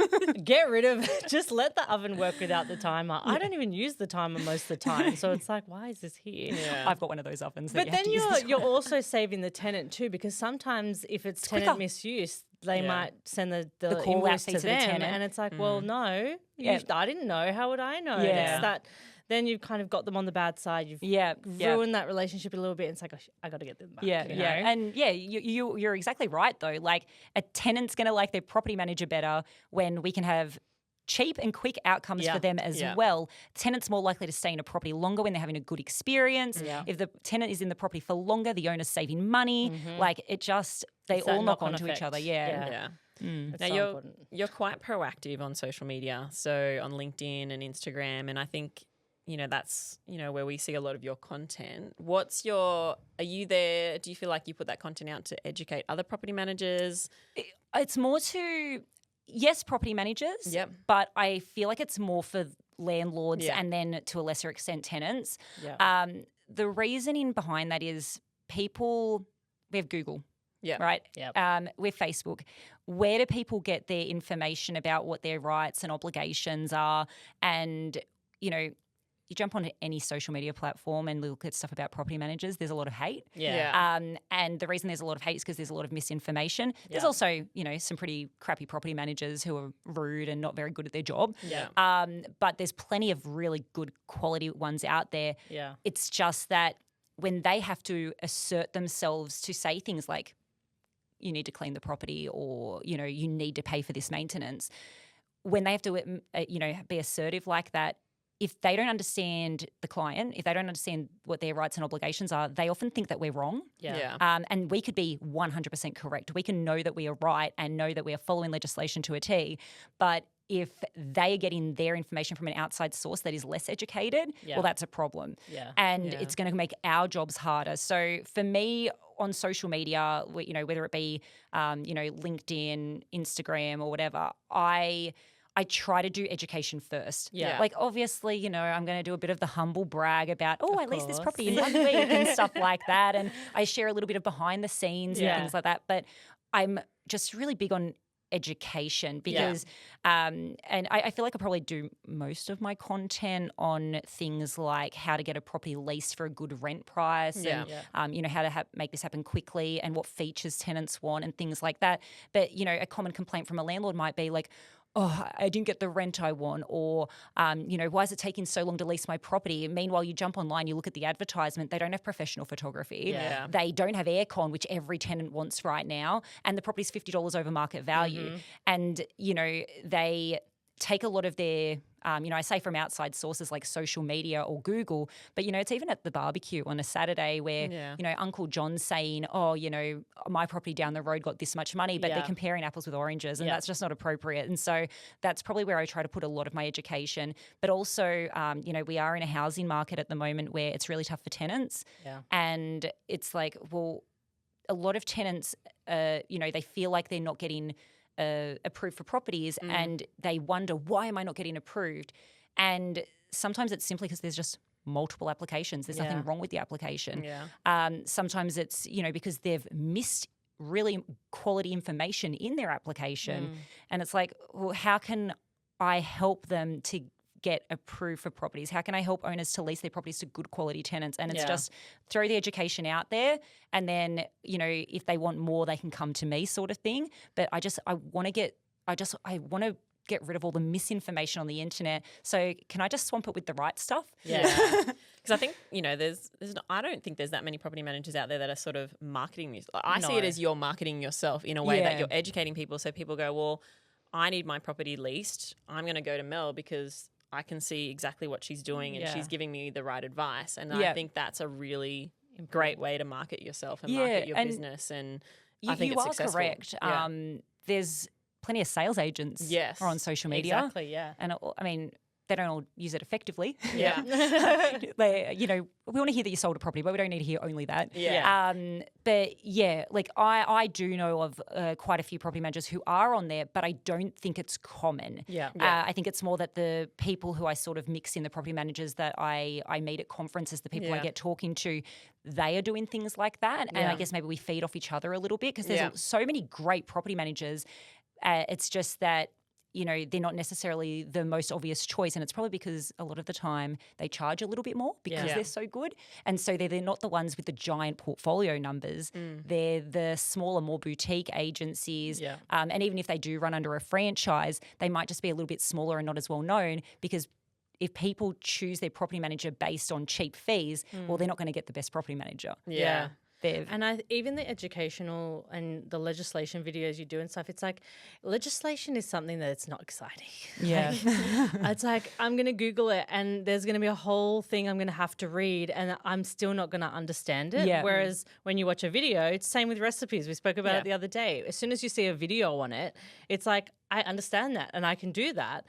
Get rid of it. Just let the oven work without the timer. I don't even use the timer most of the time. So it's like, why is this here? Yeah. I've got one of those ovens. But then you're also saving the tenant too, because sometimes if it's tenant misuse, they might send the call invoice out to to the them, tenant. and it's like, well, no, I didn't know. How would I know? Yeah. It's that. Then you've kind of got them on the bad side. You've ruined that relationship a little bit. It's like, I got to get them back. Yeah, you know? And you're exactly right though. Like a tenant's going to like their property manager better when we can have cheap and quick outcomes for them as well. Tenant's more likely to stay in a property longer when they're having a good experience. Yeah. If the tenant is in the property for longer, the owner's saving money. Like it just, they all knock onto each other. Yeah. Now you're quite proactive on social media, so on LinkedIn and Instagram, and I think that's where we see a lot of your content. Are you there? Do you feel like you put that content out to educate other property managers? It's more to property managers, but I feel like it's more for landlords and then to a lesser extent tenants. Yeah. The reasoning behind that is we have Google. Yeah. Right. Yeah. We're Facebook. Where do people get their information about what their rights and obligations are? And you jump onto any social media platform and look at stuff about property managers, there's a lot of hate. Yeah. And the reason there's a lot of hate is because there's a lot of misinformation. There's also, some pretty crappy property managers who are rude and not very good at their job. Yeah. But there's plenty of really good quality ones out there. Yeah. It's just that when they have to assert themselves to say things like, you need to clean the property or, you need to pay for this maintenance, when they have to, be assertive like that, if they don't understand the client, if they don't understand what their rights and obligations are, they often think that we're wrong. Yeah. And we could be 100% correct. We can know that we are right and know that we are following legislation to a T. But if they are getting their information from an outside source that is less educated, well, that's a problem. Yeah. And it's going to make our jobs harder. So for me, on social media, whether it be, LinkedIn, Instagram or whatever, I try to do education first. Yeah. Like, obviously, I'm going to do a bit of the humble brag about, I leased this property in 1 week and stuff like that. And I share a little bit of behind the scenes and things like that. But I'm just really big on education because and I feel like I probably do most of my content on things like how to get a property leased for a good rent price and how to make this happen quickly and what features tenants want and things like that. But, a common complaint from a landlord might be like, I didn't get the rent I want, or, why is it taking so long to lease my property? Meanwhile, you jump online, you look at the advertisement, they don't have professional photography. Yeah. They don't have aircon, which every tenant wants right now, and the property's $50 over market value. Mm-hmm. And, they take a lot of their, I say from outside sources like social media or Google, but, it's even at the barbecue on a Saturday where, Uncle John's saying, my property down the road got this much money, but they're comparing apples with oranges and that's just not appropriate. And so that's probably where I try to put a lot of my education. But also, we are in a housing market at the moment where it's really tough for tenants. Yeah. And it's like, well, a lot of tenants, they feel like they're not getting approved for properties and they wonder, why am I not getting approved? And sometimes it's simply because there's just multiple applications. There's nothing wrong with the application. Yeah. Sometimes it's, because they've missed really quality information in their application. And it's like, well, how can I help them to get approved for properties? How can I help owners to lease their properties to good quality tenants? And it's just throw the education out there and then, if they want more, they can come to me sort of thing. But I want to get rid of all the misinformation on the internet. So can I just swamp it with the right stuff? Yeah. Because I think, I don't think there's that many property managers out there that are sort of marketing this. I see it as you're marketing yourself in a way that you're educating people. So people go, well, I need my property leased. I'm going to go to Mel because I can see exactly what she's doing and she's giving me the right advice. And I think that's a really great way to market yourself and market your business. And I think it's successful. Correct. There's plenty of sales agents are on social media. Exactly, yeah. And I mean, they don't all use it effectively. Yeah. We want to hear that you sold a property, but we don't need to hear only that. Yeah. But yeah, like I do know of quite a few property managers who are on there, but I don't think it's common. Yeah. I think it's more that the people who I sort of mix in, the property managers that I meet at conferences, the people I get talking to, they are doing things like that. And I guess maybe we feed off each other a little bit because there's so many great property managers. It's just that, they're not necessarily the most obvious choice. And it's probably because a lot of the time they charge a little bit more because they're so good. And so they're not the ones with the giant portfolio numbers. They're the smaller, more boutique agencies. Yeah. And even if they do run under a franchise, they might just be a little bit smaller and not as well known because if people choose their property manager based on cheap fees, well, they're not going to get the best property manager. Yeah. And even the educational and the legislation videos you do and stuff, it's like legislation is something that it's not exciting. Yeah. It's like I'm going to Google it and there's going to be a whole thing I'm going to have to read and I'm still not going to understand it. Yeah. Whereas when you watch a video, it's the same with recipes. We spoke about it the other day. As soon as you see a video on it, it's like I understand that and I can do that.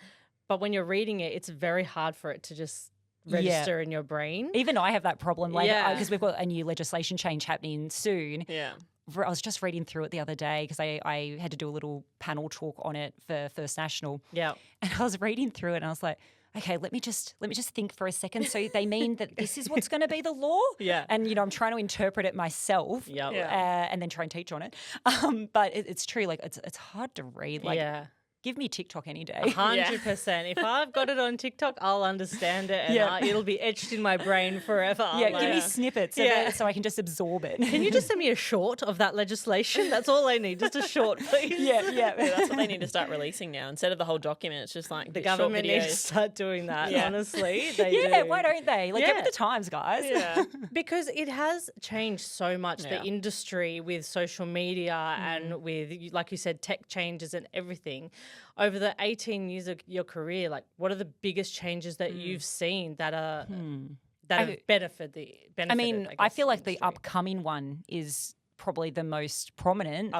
But when you're reading it, it's very hard for it to just register in your brain. Even I have that problem, because we've got a new legislation change happening soon. Yeah. I was just reading through it the other day because I had to do a little panel talk on it for First National. Yeah. And I was reading through it and I was like, okay, let me just think for a second. So they mean that this is what's going to be the law? Yeah. And, I'm trying to interpret it myself and then try and teach on it. But it's true. Like, it's hard to read. Like, give me TikTok any day. 100%. If I've got it on TikTok, I'll understand it and it'll be etched in my brain forever. Yeah, give me snippets so I can just absorb it. Can you just send me a short of that legislation? That's all I need, just a short, please. Yeah, that's what they need to start releasing now. Instead of the whole document, it's just like the government needs to start doing that, honestly. They do. Why don't they? Like, get with the times, guys. Yeah. Because it has changed so much, the industry with social media and with, like you said, tech changes and everything. Over the 18 years of your career, like what are the biggest changes that you've seen that are that have benefited? I mean, I feel like the upcoming one is probably the most prominent.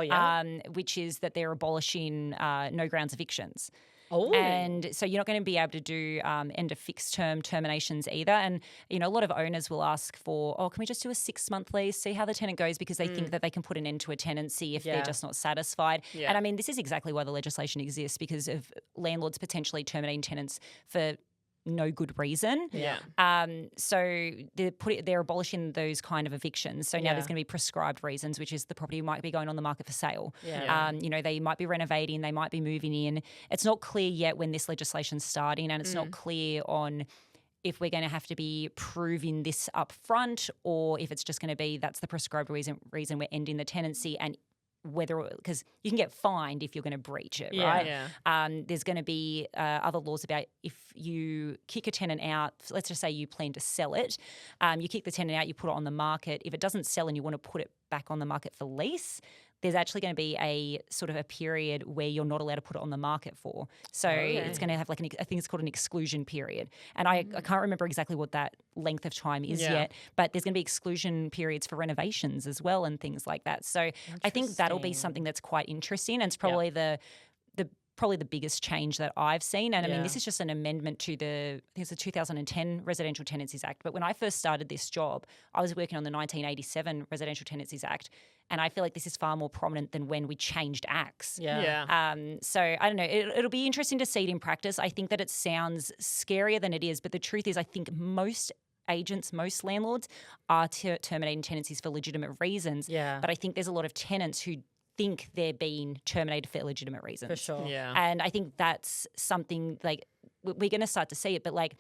Which is that they're abolishing no grounds evictions. Oh. And so you're not going to be able to do end of fixed term terminations either. And, a lot of owners will ask for, can we just do a 6-month lease, see how the tenant goes, because they think that they can put an end to a tenancy if they're just not satisfied. Yeah. And I mean, this is exactly why the legislation exists, because of landlords potentially terminating tenants for no good reason. Yeah. So they're abolishing those kind of evictions. So now there's going to be prescribed reasons, which is the property might be going on the market for sale. Yeah. They might be renovating, they might be moving in. It's not clear yet when this legislation's starting, and it's not clear on if we're going to have to be proving this up front or if it's just going to be that's the prescribed reason we're ending the tenancy, and because you can get fined if you're going to breach it, right? Yeah. There's going to be other laws about if you kick a tenant out, let's just say you plan to sell it, you kick the tenant out, you put it on the market. If it doesn't sell and you want to put it back on the market for lease, there's actually going to be a sort of a period where you're not allowed to put it on the market for. So it's going to have I think it's called an exclusion period. And I can't remember exactly what that length of time is yet, but there's going to be exclusion periods for renovations as well and things like that. So I think that'll be something that's quite interesting, and it's probably probably the biggest change that I've seen. And I mean, this is just an amendment to the 2010 Residential Tenancies Act. But when I first started this job, I was working on the 1987 Residential Tenancies Act. And I feel like this is far more prominent than when we changed acts. Yeah. So I don't know. It'll be interesting to see it in practice. I think that it sounds scarier than it is. But the truth is, I think most agents, most landlords are terminating tenancies for legitimate reasons. Yeah. But I think there's a lot of tenants who think they're being terminated for illegitimate reasons. For sure. Yeah. And I think that's something like we're going to start to see it. But like,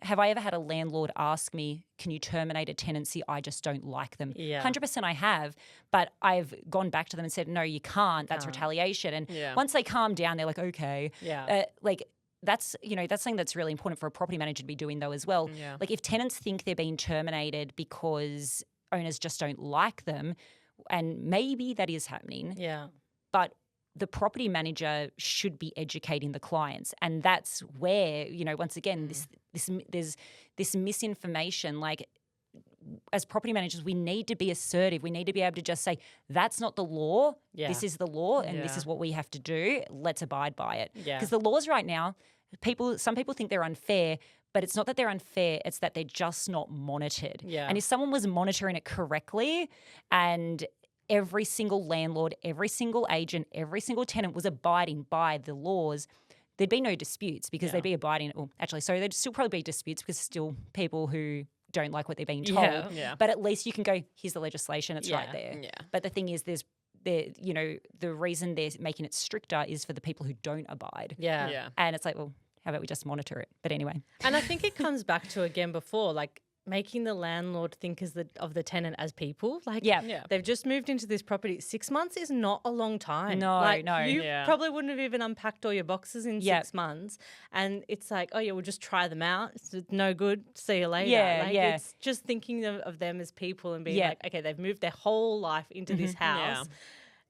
have I ever had a landlord ask me, can you terminate a tenancy? I just don't like them. Yeah. 100% I have, but I've gone back to them and said, no, you can't. That's retaliation. And once they calm down, they're like, okay. Yeah. That's something that's really important for a property manager to be doing though as well. Yeah. Like if tenants think they're being terminated because owners just don't like them, and maybe that is happening. Yeah. But the property manager should be educating the clients, and that's where once again there's this misinformation. Like as property managers, we need to be assertive. We need to be able to just say that's not the law. Yeah. This is the law, and this is what we have to do. Let's abide by it. Yeah. Because the laws right now, some people think they're unfair. But it's not that they're unfair, it's that they're just not monitored. Yeah. And if someone was monitoring it correctly and every single landlord, every single agent, every single tenant was abiding by the laws, there'd be no disputes because they'd be abiding. Well, actually, sorry, there'd still probably be disputes because still people who don't like what they're being told. Yeah. But at least you can go, here's the legislation, it's right Yeah. there. Yeah. But the thing is, the reason they're making it stricter is for the people who don't abide. Yeah. Yeah. And it's like, well, how about we just monitor it? But anyway. And I think it comes back to again before, like making the landlord think of the tenant as people. Like Yeah. they've just moved into this property. 6 months is not a long time. No, like, no. You Yeah. probably wouldn't have even unpacked all your boxes in 6 months. And it's like, oh yeah, we'll just try them out. It's no good. See you later. Yeah, like, yeah. It's just thinking of them as people and being Yeah. like, okay, they've moved their whole life into this house.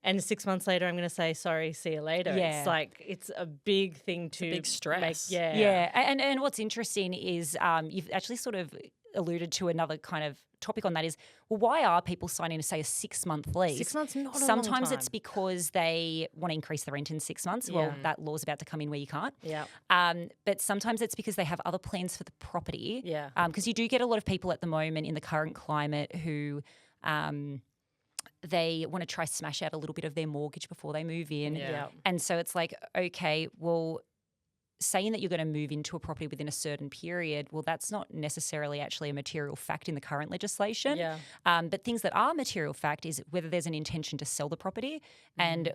And 6 months later, I'm going to say, sorry, see you later. Yeah. It's like, it's a big thing to big stress. Yeah. And what's interesting is you've actually sort of alluded to another kind of topic on that is, well, why are people signing to say a 6 month lease? 6 months, not a long Sometimes time. it's because they want to increase the rent in 6 months. Well, Yeah. that law's about to come in where you can't. Yeah. But sometimes it's because they have other plans for the property. Yeah. Because you do get a lot of people at the moment in the current climate who they want to try smash out a little bit of their mortgage before they move in. Yeah. And so it's like, okay, well, saying that you're going to move into a property within a certain period, well, that's not necessarily actually a material fact in the current legislation. Yeah. But things that are material fact is whether there's an intention to sell the property and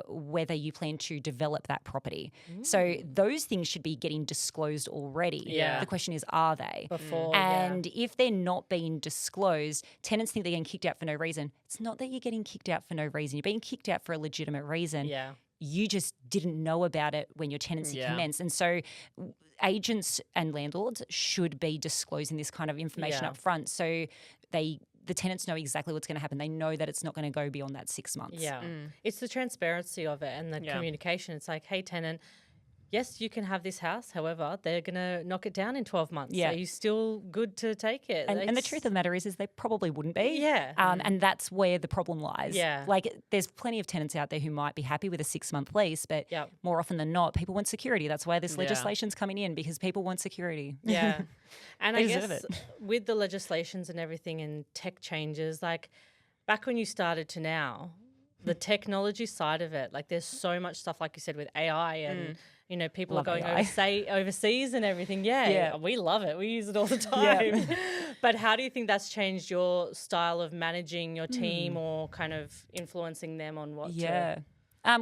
whether you plan to develop that property. So those things should be getting disclosed already. Yeah. The question is, are they? Before, And if they're not being disclosed, tenants think they're getting kicked out for no reason. It's not that you're getting kicked out for no reason. You're being kicked out for a legitimate reason. Yeah. You just didn't know about it when your tenancy commenced. And so agents and landlords should be disclosing this kind of information Yeah. up front so the tenants know exactly what's going to happen. They know that it's not going to go beyond that 6 months. Yeah. It's the transparency of it and the communication. It's like, hey, tenant, yes, you can have this house. However, they're going to knock it down in 12 months. Yeah. Are you still good to take it? And the truth of the matter is they probably wouldn't be. Yeah. And that's where the problem lies. Yeah. Like there's plenty of tenants out there who might be happy with a 6 month lease, but Yep. more often than not, people want security. That's why this legislation's coming in, because people want security. Yeah. And I They deserve guess it. with the legislations and everything and tech changes, like back when you started to now, the technology side of it, like there's so much stuff, like you said, with AI and, people Love are going AI. overseas and everything. Yeah, we love it. We use it all the time. But how do you think that's changed your style of managing your team or kind of influencing them on what to...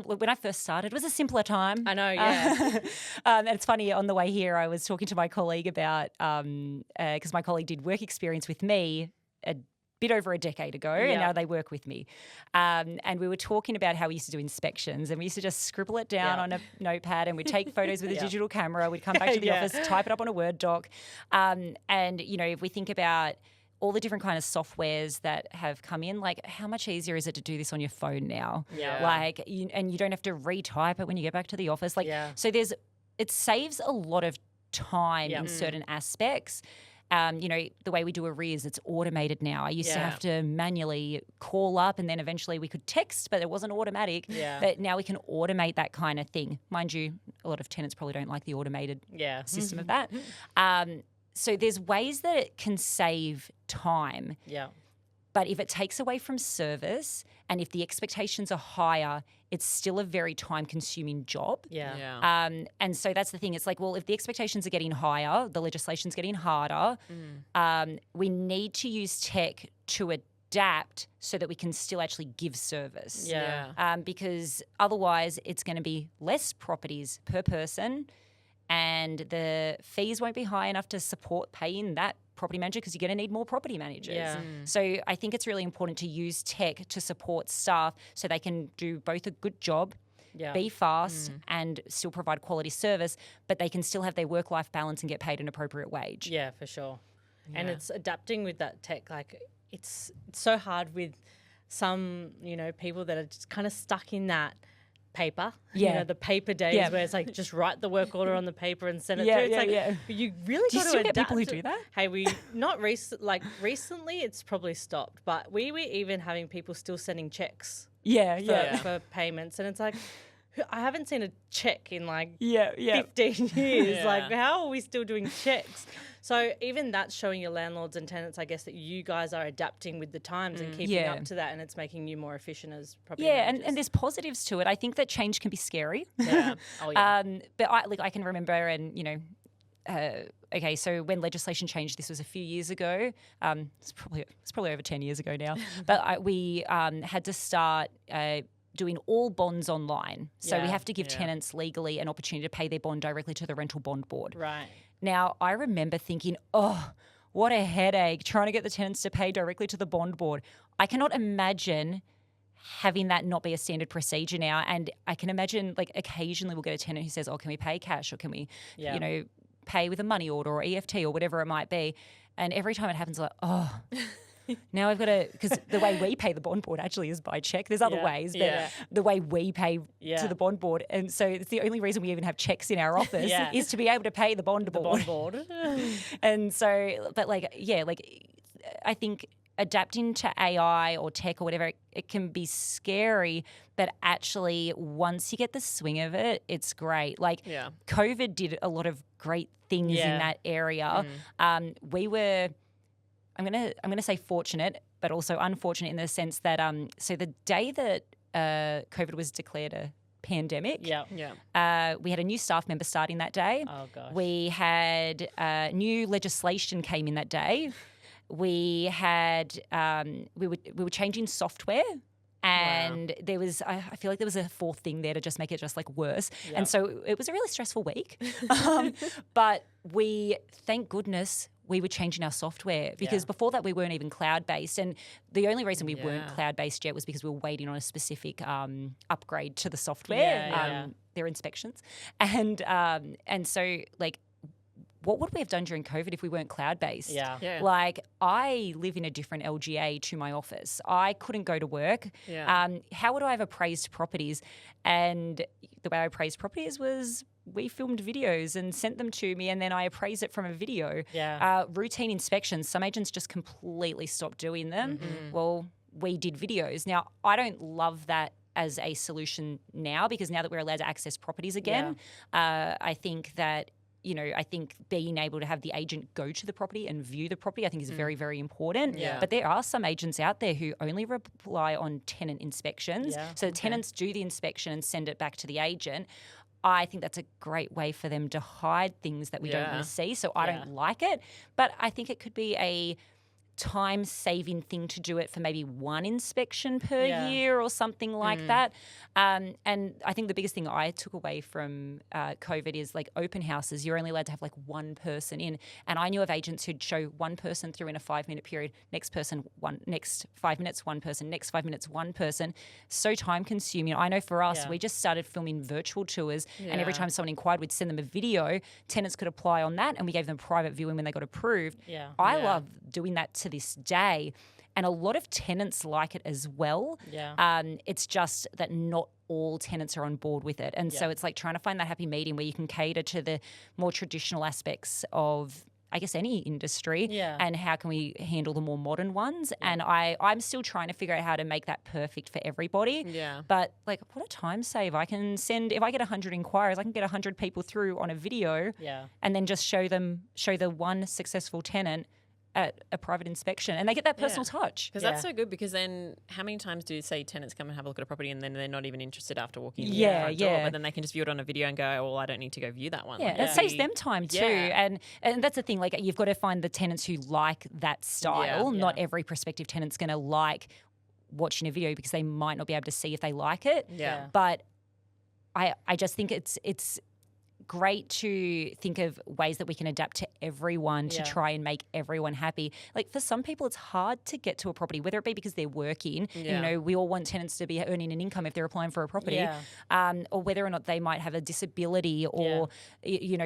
When I first started, it was a simpler time. I know, yeah. And it's funny, on the way here, I was talking to my colleague about, because my colleague did work experience with me a bit over a decade ago, and now they work with me. And we were talking about how we used to do inspections, and we used to just scribble it down on a notepad, and we'd take photos with a digital camera. We'd come back to the office, type it up on a Word doc. And, if we think about all the different kind of softwares that have come in, like how much easier is it to do this on your phone now? Yeah. Like, and you don't have to retype it when you get back to the office. Like, so it saves a lot of time in certain aspects. The way we do arrears, it's automated now. I used to have to manually call up and then eventually we could text, but it wasn't automatic. Yeah. But now we can automate that kind of thing. Mind you, a lot of tenants probably don't like the automated system of that. So there's ways that it can save time. Yeah. But if it takes away from service and if the expectations are higher, it's still a very time-consuming job. Yeah. And so that's the thing. It's like, well, if the expectations are getting higher, the legislation's getting harder, we need to use tech to adapt so that we can still actually give service. Yeah. Because otherwise it's going to be less properties per person and the fees won't be high enough to support paying that property manager because you're going to need more property managers. Yeah. So I think it's really important to use tech to support staff so they can do both a good job, be fast and still provide quality service, but they can still have their work-life balance and get paid an appropriate wage. Yeah, for sure. And it's adapting with that tech. Like it's so hard with some, people that are just kind of stuck in that paper, the paper days where it's like just write the work order on the paper and send it through. It's like, but you really got to still adapt. get people who do that? Hey, we not recently it's probably stopped, but we were even having people still sending checks for payments, and it's like, I haven't seen a check in 15 years. Yeah. Like, how are we still doing checks? So even that's showing your landlords and tenants, I guess, that you guys are adapting with the times and keeping up to that, and it's making you more efficient as property managers. and there's positives to it. I think that change can be scary. Yeah. Oh, yeah. But I can remember, and okay, so when legislation changed, this was a few years ago. It's probably over 10 years ago now. But we had to start doing all bonds online. So we have to give tenants legally an opportunity to pay their bond directly to the rental bond board. Right. Now, I remember thinking, what a headache trying to get the tenants to pay directly to the bond board. I cannot imagine having that not be a standard procedure now. And I can imagine, occasionally we'll get a tenant who says, can we pay cash, or can we, pay with a money order or EFT or whatever it might be. And every time it happens, now I've got to, because the way we pay the bond board actually is by check. There's other ways, but the way we pay to the bond board. And so it's the only reason we even have checks in our office is to be able to pay the bond board. And so, but I think adapting to AI or tech or whatever, it can be scary, but actually once you get the swing of it, it's great. COVID did a lot of great things in that area. We were, I'm gonna say fortunate, but also unfortunate in the sense that so the day that COVID was declared a pandemic, we had a new staff member starting that day. Oh gosh. We had new legislation came in that day. We had we were changing software. And there was, I feel like there was a fourth thing there to just make it just worse. Yep. And so it was a really stressful week. But thank goodness, we were changing our software because before that we weren't even cloud-based. And the only reason we weren't cloud-based yet was because we were waiting on a specific upgrade to the software, their inspections. And so what would we have done during COVID if we weren't cloud-based? Yeah. I live in a different LGA to my office. I couldn't go to work. How would I have appraised properties? And the way I appraised properties was we filmed videos and sent them to me, and then I appraised it from a video. Routine inspections, some agents just completely stopped doing them. Well, we did videos. Now, I don't love that as a solution now, because now that we're allowed to access properties again, I think that I think being able to have the agent go to the property and view the property, I think is very, very important. But there are some agents out there who only rely on tenant inspections. So the tenants do the inspection and send it back to the agent. I think that's a great way for them to hide things that we don't want to see. So I don't like it. But I think it could be a time-saving thing to do it for maybe one inspection per year or something like that. And I think the biggest thing I took away from COVID is open houses. You're only allowed to have one person in. And I knew of agents who'd show one person through in a 5-minute period, next 5 minutes, one person, next 5 minutes, one person. So time-consuming. I know for us, we just started filming virtual tours, and every time someone inquired, we'd send them a video. Tenants could apply on that, and we gave them private viewing when they got approved. I love doing that to this day, and a lot of tenants like it as well. It's just that not all tenants are on board with it, and so it's trying to find that happy medium where you can cater to the more traditional aspects of, I guess, any industry, and how can we handle the more modern ones. And I'm still trying to figure out how to make that perfect for everybody. But what a time save. I can send, if I get 100 inquiries, I can get 100 people through on a video, and then just show the one successful tenant at a private inspection, and they get that personal touch. Because that's so good, because then how many times do, say, tenants come and have a look at a property and then they're not even interested after walking in the front door, but then they can just view it on a video and go, oh, well, I don't need to go view that one. It saves them time too. And that's the thing, you've got to find the tenants who like that style. Not every prospective tenant's going to like watching a video because they might not be able to see if they like it. But I just think it's great to think of ways that we can adapt to everyone to try and make everyone happy. Like for some people, it's hard to get to a property, whether it be because they're working. And, we all want tenants to be earning an income if they're applying for a property, or whether or not they might have a disability or,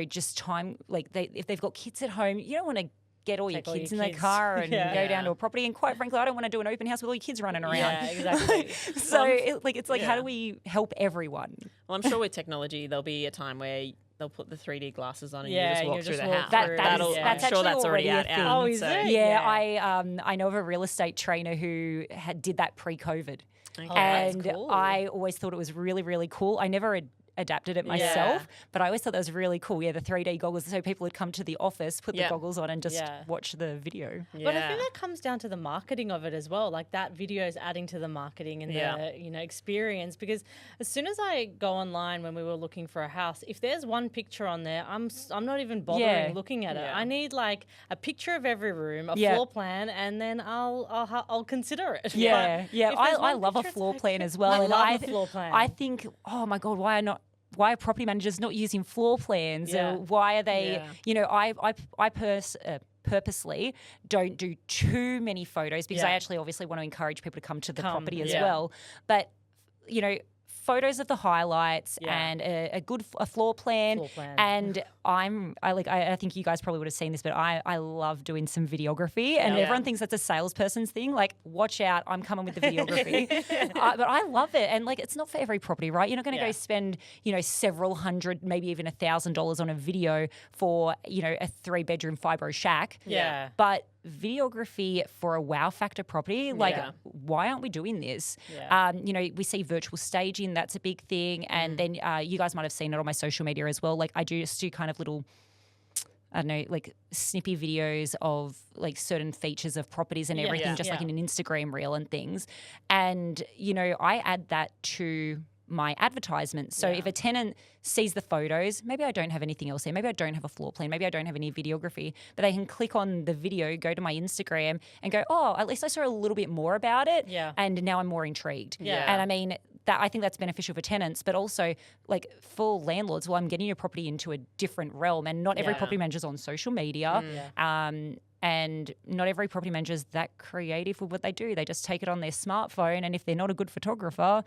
just time. Like if they've got kids at home, you don't want to get all your kids in the car and go down to a property. And quite frankly, I don't want to do an open house with all your kids running around. Yeah, exactly. So it's like, how do we help everyone? Well, I'm sure with technology, there'll be a time where they'll put the 3D glasses on and you just and walk you through just the walk house. through. I'm sure that's already out. Oh, is it? Yeah, I know of a real estate trainer who did that pre-COVID. Okay. And that's cool. I always thought it was really, really cool. I never adapted it myself, but I always thought that was really cool. Yeah, the 3D goggles. So people would come to the office, put the goggles on and just watch the video. But I think that comes down to the marketing of it as well. Like that video is adding to the marketing and the experience, because as soon as I go online when we were looking for a house, if there's one picture on there, I'm not even bothering looking at it. I need like a picture of every room, a floor plan, and then I'll consider it. I love a floor plan as well. I and love a floor plan. I think, oh my God, why are property managers not using floor plans? Or why are they, I purposely don't do too many photos because I actually obviously want to encourage people to come to the property as well. But, photos of the highlights and a good floor plan. And I think you guys probably would have seen this, but I love doing some videography, and everyone thinks that's a salesperson's thing. Like, watch out, I'm coming with the videography. But I love it, and like, it's not for every property, right? You're not going to go spend several hundred, maybe even $1,000 on a video for a 3-bedroom fibro shack. But videography for a wow factor property, why aren't we doing this? We see virtual staging, that's a big thing, and then you guys might have seen it on my social media as well. Like, I just do kind of little, I don't know, like snippy videos of like certain features of properties and everything, just like in an Instagram reel and things. And I add that to my advertisement. So if a tenant sees the photos, maybe I don't have anything else there, maybe I don't have a floor plan, maybe I don't have any videography, but they can click on the video, go to my Instagram and go, oh, at least I saw a little bit more about it, and now I'm more intrigued. And I mean, that I think that's beneficial for tenants, but also like for landlords. Well, I'm getting your property into a different realm, and not every property manager's on social media. And not every property manager's that creative with what they do. They just take it on their smartphone, and if they're not a good photographer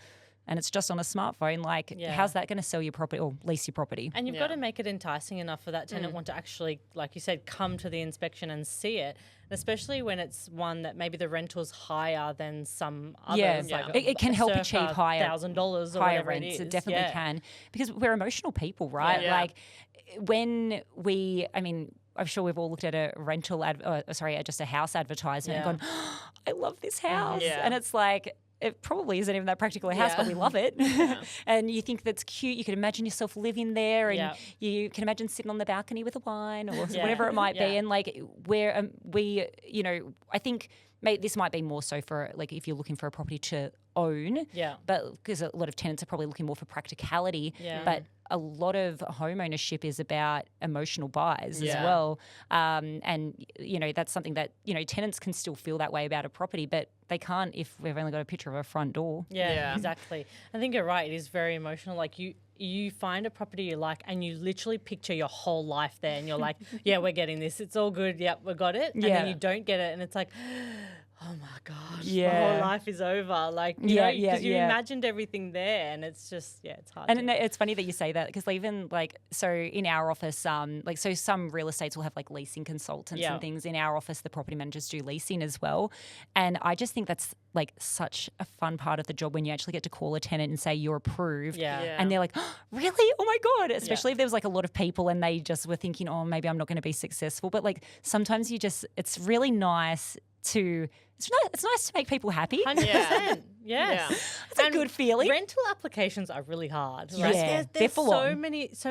and it's just on a smartphone, like how's that going to sell your property or lease your property? And you've got to make it enticing enough for that tenant want to actually, like you said, come to the inspection and see it. And especially when it's one that maybe the rental's higher than some others. Like it can help achieve higher $1,000 or higher whatever rents. it is. It definitely can, because we're emotional people, right? Like when I'm sure we've all looked at a rental, just a house advertisement and gone, oh, I love this house. And it's like, it probably isn't even that practical a house, but we love it. And you think that's cute. You can imagine yourself living there, and you can imagine sitting on the balcony with a wine or whatever it might be. And like I think this might be more so for like if you're looking for a property to own. But because a lot of tenants are probably looking more for practicality. But a lot of home ownership is about emotional buys as well. And that's something that, tenants can still feel that way about a property, but they can't if we've only got a picture of a front door. Yeah, exactly. I think you're right. It is very emotional. Like you find a property you like and you literally picture your whole life there, and you're like, yeah, we're getting this. It's all good. Yep, we got it. And then you don't get it, and it's like, oh my gosh, my whole life is over. Like, because you imagined everything there, and it's just, it's hard. And it's funny that you say that, because even so in our office, so some real estates will have like leasing consultants and things. In our office, the property managers do leasing as well. And I just think that's like such a fun part of the job when you actually get to call a tenant and say you're approved. And they're like, oh, really? Oh my God. Especially if there was like a lot of people and they just were thinking, oh, maybe I'm not going to be successful. But like sometimes it's really nice it's nice to make people happy. 100%. Yes. It's a good feeling. Rental applications are really hard. They're There's full so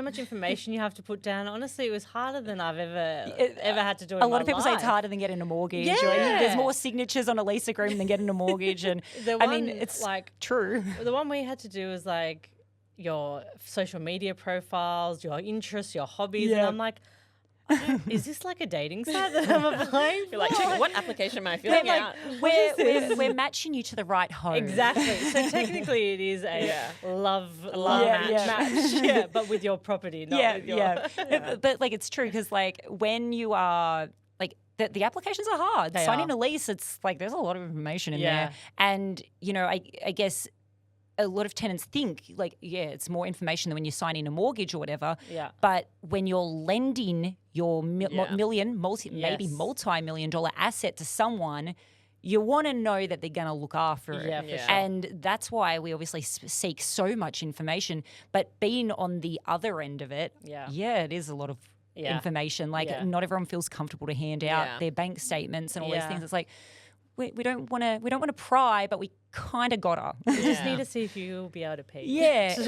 much information you have to put down. Honestly, it was harder than I've ever had to do in a lot of people life. say it's harder than getting a mortgage. Or there's more signatures on a lease agreement than getting a mortgage. And it's like true. The one we had to do is like your social media profiles, your interests, your hobbies. And I'm like, is this like a dating site that I'm applying for? You're like, check, what application am I filling like, out? We're matching you to the right home. Exactly. So technically it is a love match. Yeah, but with your property, not with your... But like it's true because like when you are like the applications are hard. Signing a lease, it's like there's a lot of information in there. And, you know, I guess a lot of tenants think like, it's more information than when you're signing a mortgage or whatever. Yeah. But when you're lending your maybe multi-million dollar asset to someone, you want to know that they're going to look after it. Yeah, for sure. And that's why we obviously seek so much information. But being on the other end of it, it is a lot of information. Like not everyone feels comfortable to hand out their bank statements and all these things. It's like we don't want to pry, but we kind of gotta. We just need to see if you'll be able to pay.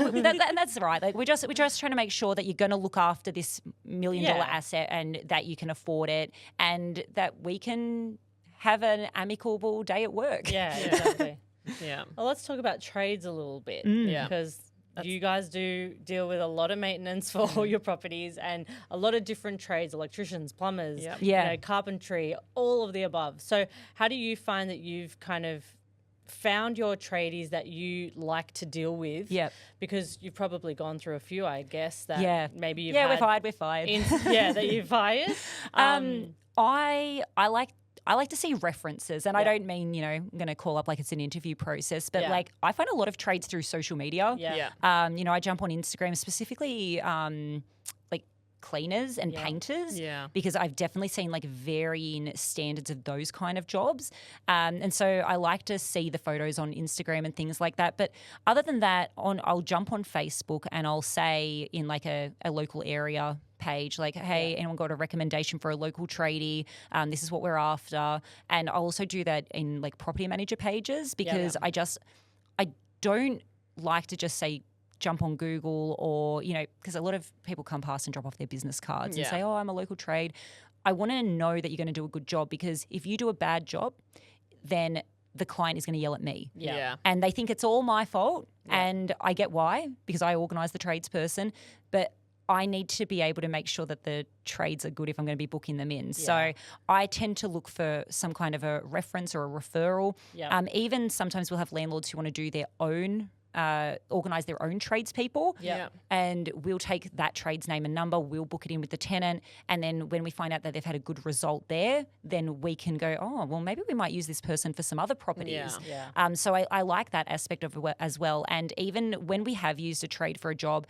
And that's right. Like we're just trying to make sure that you're going to look after this $1 million asset and that you can afford it and that we can have an amicable day at work. Yeah, exactly. Yeah. Well, let's talk about trades a little bit because you guys do deal with a lot of maintenance for all your properties and a lot of different trades, electricians, plumbers, you know, carpentry, all of the above. So how do you find that you've kind of found your tradies that you like to deal with? Because you've probably gone through a few, I guess, that maybe you've had... we're fired. that you've hired. I like to see references, and I don't mean, you know, I'm going to call up like it's an interview process, but like I find a lot of trades through social media. You know, I jump on Instagram specifically like cleaners and painters because I've definitely seen like varying standards of those kind of jobs. And so I like to see the photos on Instagram and things like that. But other than that, I'll jump on Facebook and I'll say in like a local area page like, hey, anyone got a recommendation for a local tradie? This is what we're after. And I'll also do that in like property manager pages because I don't like to just say jump on Google or, you know, because a lot of people come past and drop off their business cards and say, oh, I'm a local trade. I want to know that you're going to do a good job because if you do a bad job, then the client is going to yell at me. And they think it's all my fault. And I get why, because I organise the tradesperson. But I need to be able to make sure that the trades are good if I'm going to be booking them in. So I tend to look for some kind of a reference or a referral. Even sometimes we'll have landlords who want to do their own organise their own tradespeople, and we'll take that trade's name and number, we'll book it in with the tenant, and then when we find out that they've had a good result there, then we can go, oh, well, maybe we might use this person for some other properties. So I like that aspect of it as well. And even when we have used a trade for a job,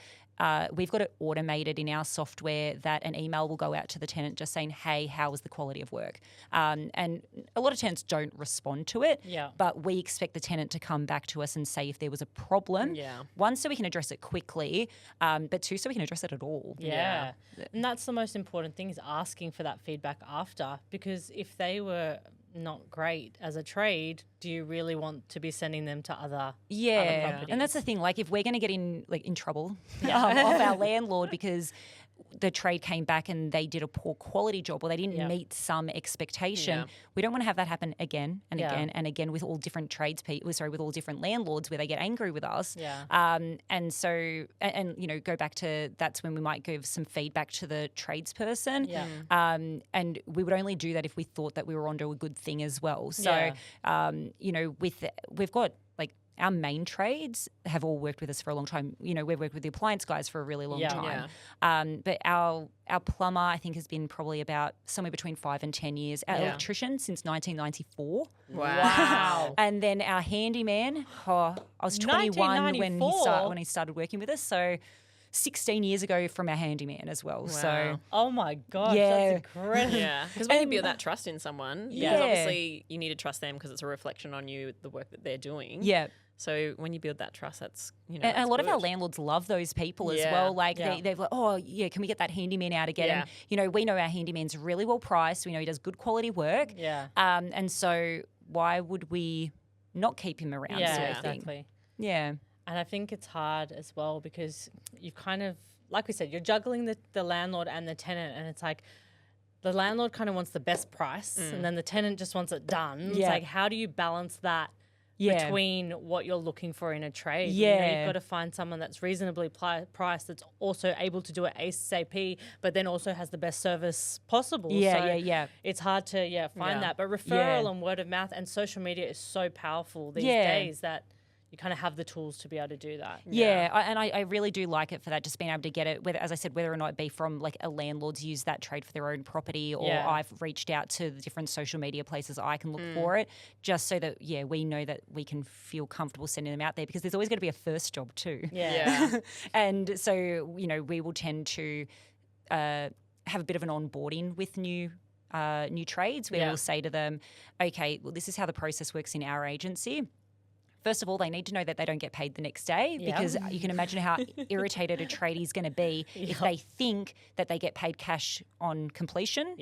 we've got it automated in our software that an email will go out to the tenant just saying, hey, how was the quality of work? And a lot of tenants don't respond to it, but we expect the tenant to come back to us and say if there was a problem. One, so we can address it quickly, but two, so we can address it at all. And that's the most important thing, is asking for that feedback after, because if they were not great as a trade, do you really want to be sending them to other properties? And that's the thing, like if we're going to get in trouble of our landlord because the trade came back and they did a poor quality job or they didn't meet some expectation, we don't want to have that happen again and again and again with all different with all different landlords where they get angry with us. And so, and you know, go back to, that's when we might give some feedback to the tradesperson. And we would only do that if we thought that we were onto a good thing as well. So, you know, we've got like, our main trades have all worked with us for a long time. You know, we've worked with the appliance guys for a really long time. But our plumber, I think, has been probably about somewhere between 5 and 10 years. Our electrician since 1994. Wow. And then our handyman, I was 21 when he started working with us. So 16 years ago from our handyman as well. Wow. So, oh my gosh, that's incredible. Because when you build that trust in someone, because obviously you need to trust them because it's a reflection on you, the work that they're doing. So when you build that trust, that's, you know, and a lot of our landlords love those people as well. Like they're like, oh yeah, can we get that handyman out again? And you know, we know our handyman's really well priced. We know he does good quality work. And so why would we not keep him around? Exactly. Yeah. And I think it's hard as well because you've kind of, like we said, you're juggling the landlord and the tenant, and it's like the landlord kind of wants the best price and then the tenant just wants it done. It's like, how do you balance that between what you're looking for in a trade. Yeah. You've got to find someone that's reasonably priced, that's also able to do it ASAP, but then also has the best service possible. Yeah. It's hard to find that. But referral and word of mouth and social media is so powerful these days that you kind of have the tools to be able to do that. I really do like it for that, just being able to get it, as I said, whether or not it be from like a landlord's use that trade for their own property, or I've reached out to the different social media places I can look for it, just so that, we know that we can feel comfortable sending them out there, because there's always going to be a first job too. And so, we will tend to have a bit of an onboarding with new trades where we'll say to them, okay, well, this is how the process works in our agency. First of all, they need to know that they don't get paid the next day, because you can imagine how irritated a tradie is going to be if they think that they get paid cash on completion.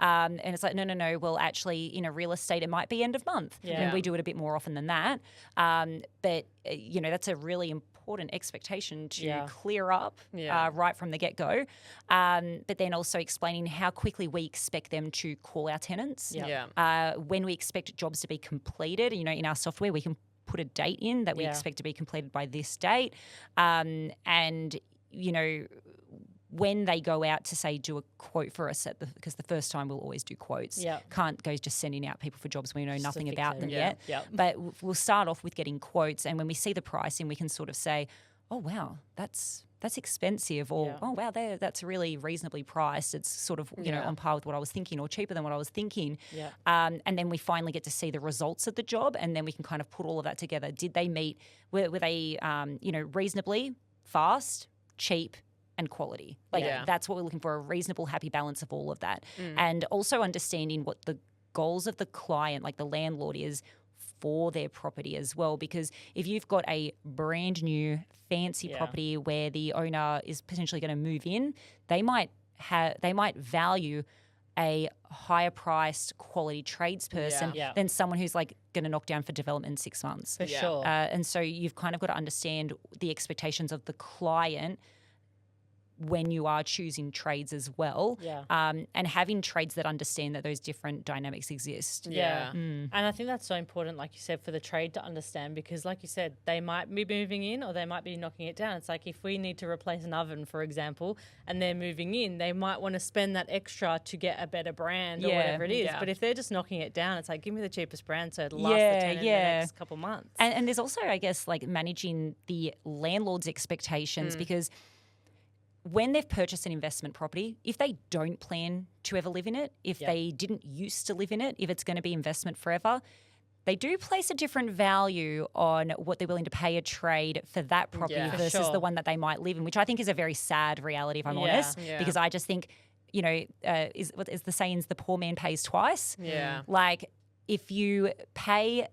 And it's like, no. Well, actually, in a real estate, it might be end of month. And we do it a bit more often than that. But, that's a really important expectation to clear up right from the get-go. But then also explaining how quickly we expect them to call our tenants. When we expect jobs to be completed, in our software, we can put a date in that we expect to be completed by this date. And, when they go out to, say, do a quote for us because the first time we'll always do quotes. Can't go just sending out people for jobs we know nothing about them yet. But we'll start off with getting quotes, and when we see the pricing, we can sort of say, oh, wow, that's expensive, or oh wow, that's really reasonably priced. It's sort of on par with what I was thinking, or cheaper than what I was thinking. And then we finally get to see the results of the job, and then we can kind of put all of that together. Did they meet? Were they reasonably fast, cheap, and quality? That's what we're looking for, a reasonable, happy balance of all of that, and also understanding what the goals of the client, like the landlord, is for their property as well. Because if you've got a brand new fancy property where the owner is potentially going to move in, they might value a higher priced quality tradesperson than someone who's like going to knock down for development in 6 months. For sure. And so you've kind of got to understand the expectations of the client when you are choosing trades as well, and having trades that understand that those different dynamics exist. And I think that's so important, like you said, for the trade to understand, because like you said, they might be moving in or they might be knocking it down. It's like if we need to replace an oven, for example, and they're moving in, they might want to spend that extra to get a better brand or whatever it is. But if they're just knocking it down, it's like, give me the cheapest brand so it'll last the tenant in the next couple months. And there's also, I guess, like managing the landlord's expectations, because when they've purchased an investment property, if they don't plan to ever live in it, if they didn't used to live in it, if it's going to be investment forever, they do place a different value on what they're willing to pay a trade for that property versus the one that they might live in, which I think is a very sad reality, if I'm honest, because I just think, is the saying, the poor man pays twice. Like, if you pay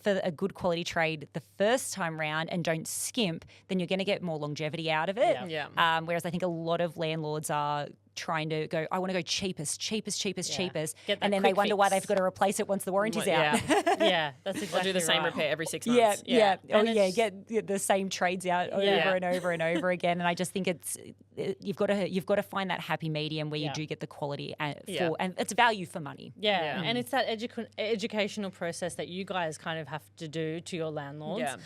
for a good quality trade the first time round and don't skimp, then you're going to get more longevity out of it. Whereas I think a lot of landlords are trying to go, I want to go cheapest. And then they wonder why they've got to replace it once the warranty's out. That's exactly Or do the same repair every 6 months. Get the same trades out over and over and over again. And I just think you've got to find that happy medium where you do get the quality and it's value for money. And it's that educational process that you guys kind of have to do to your landlords,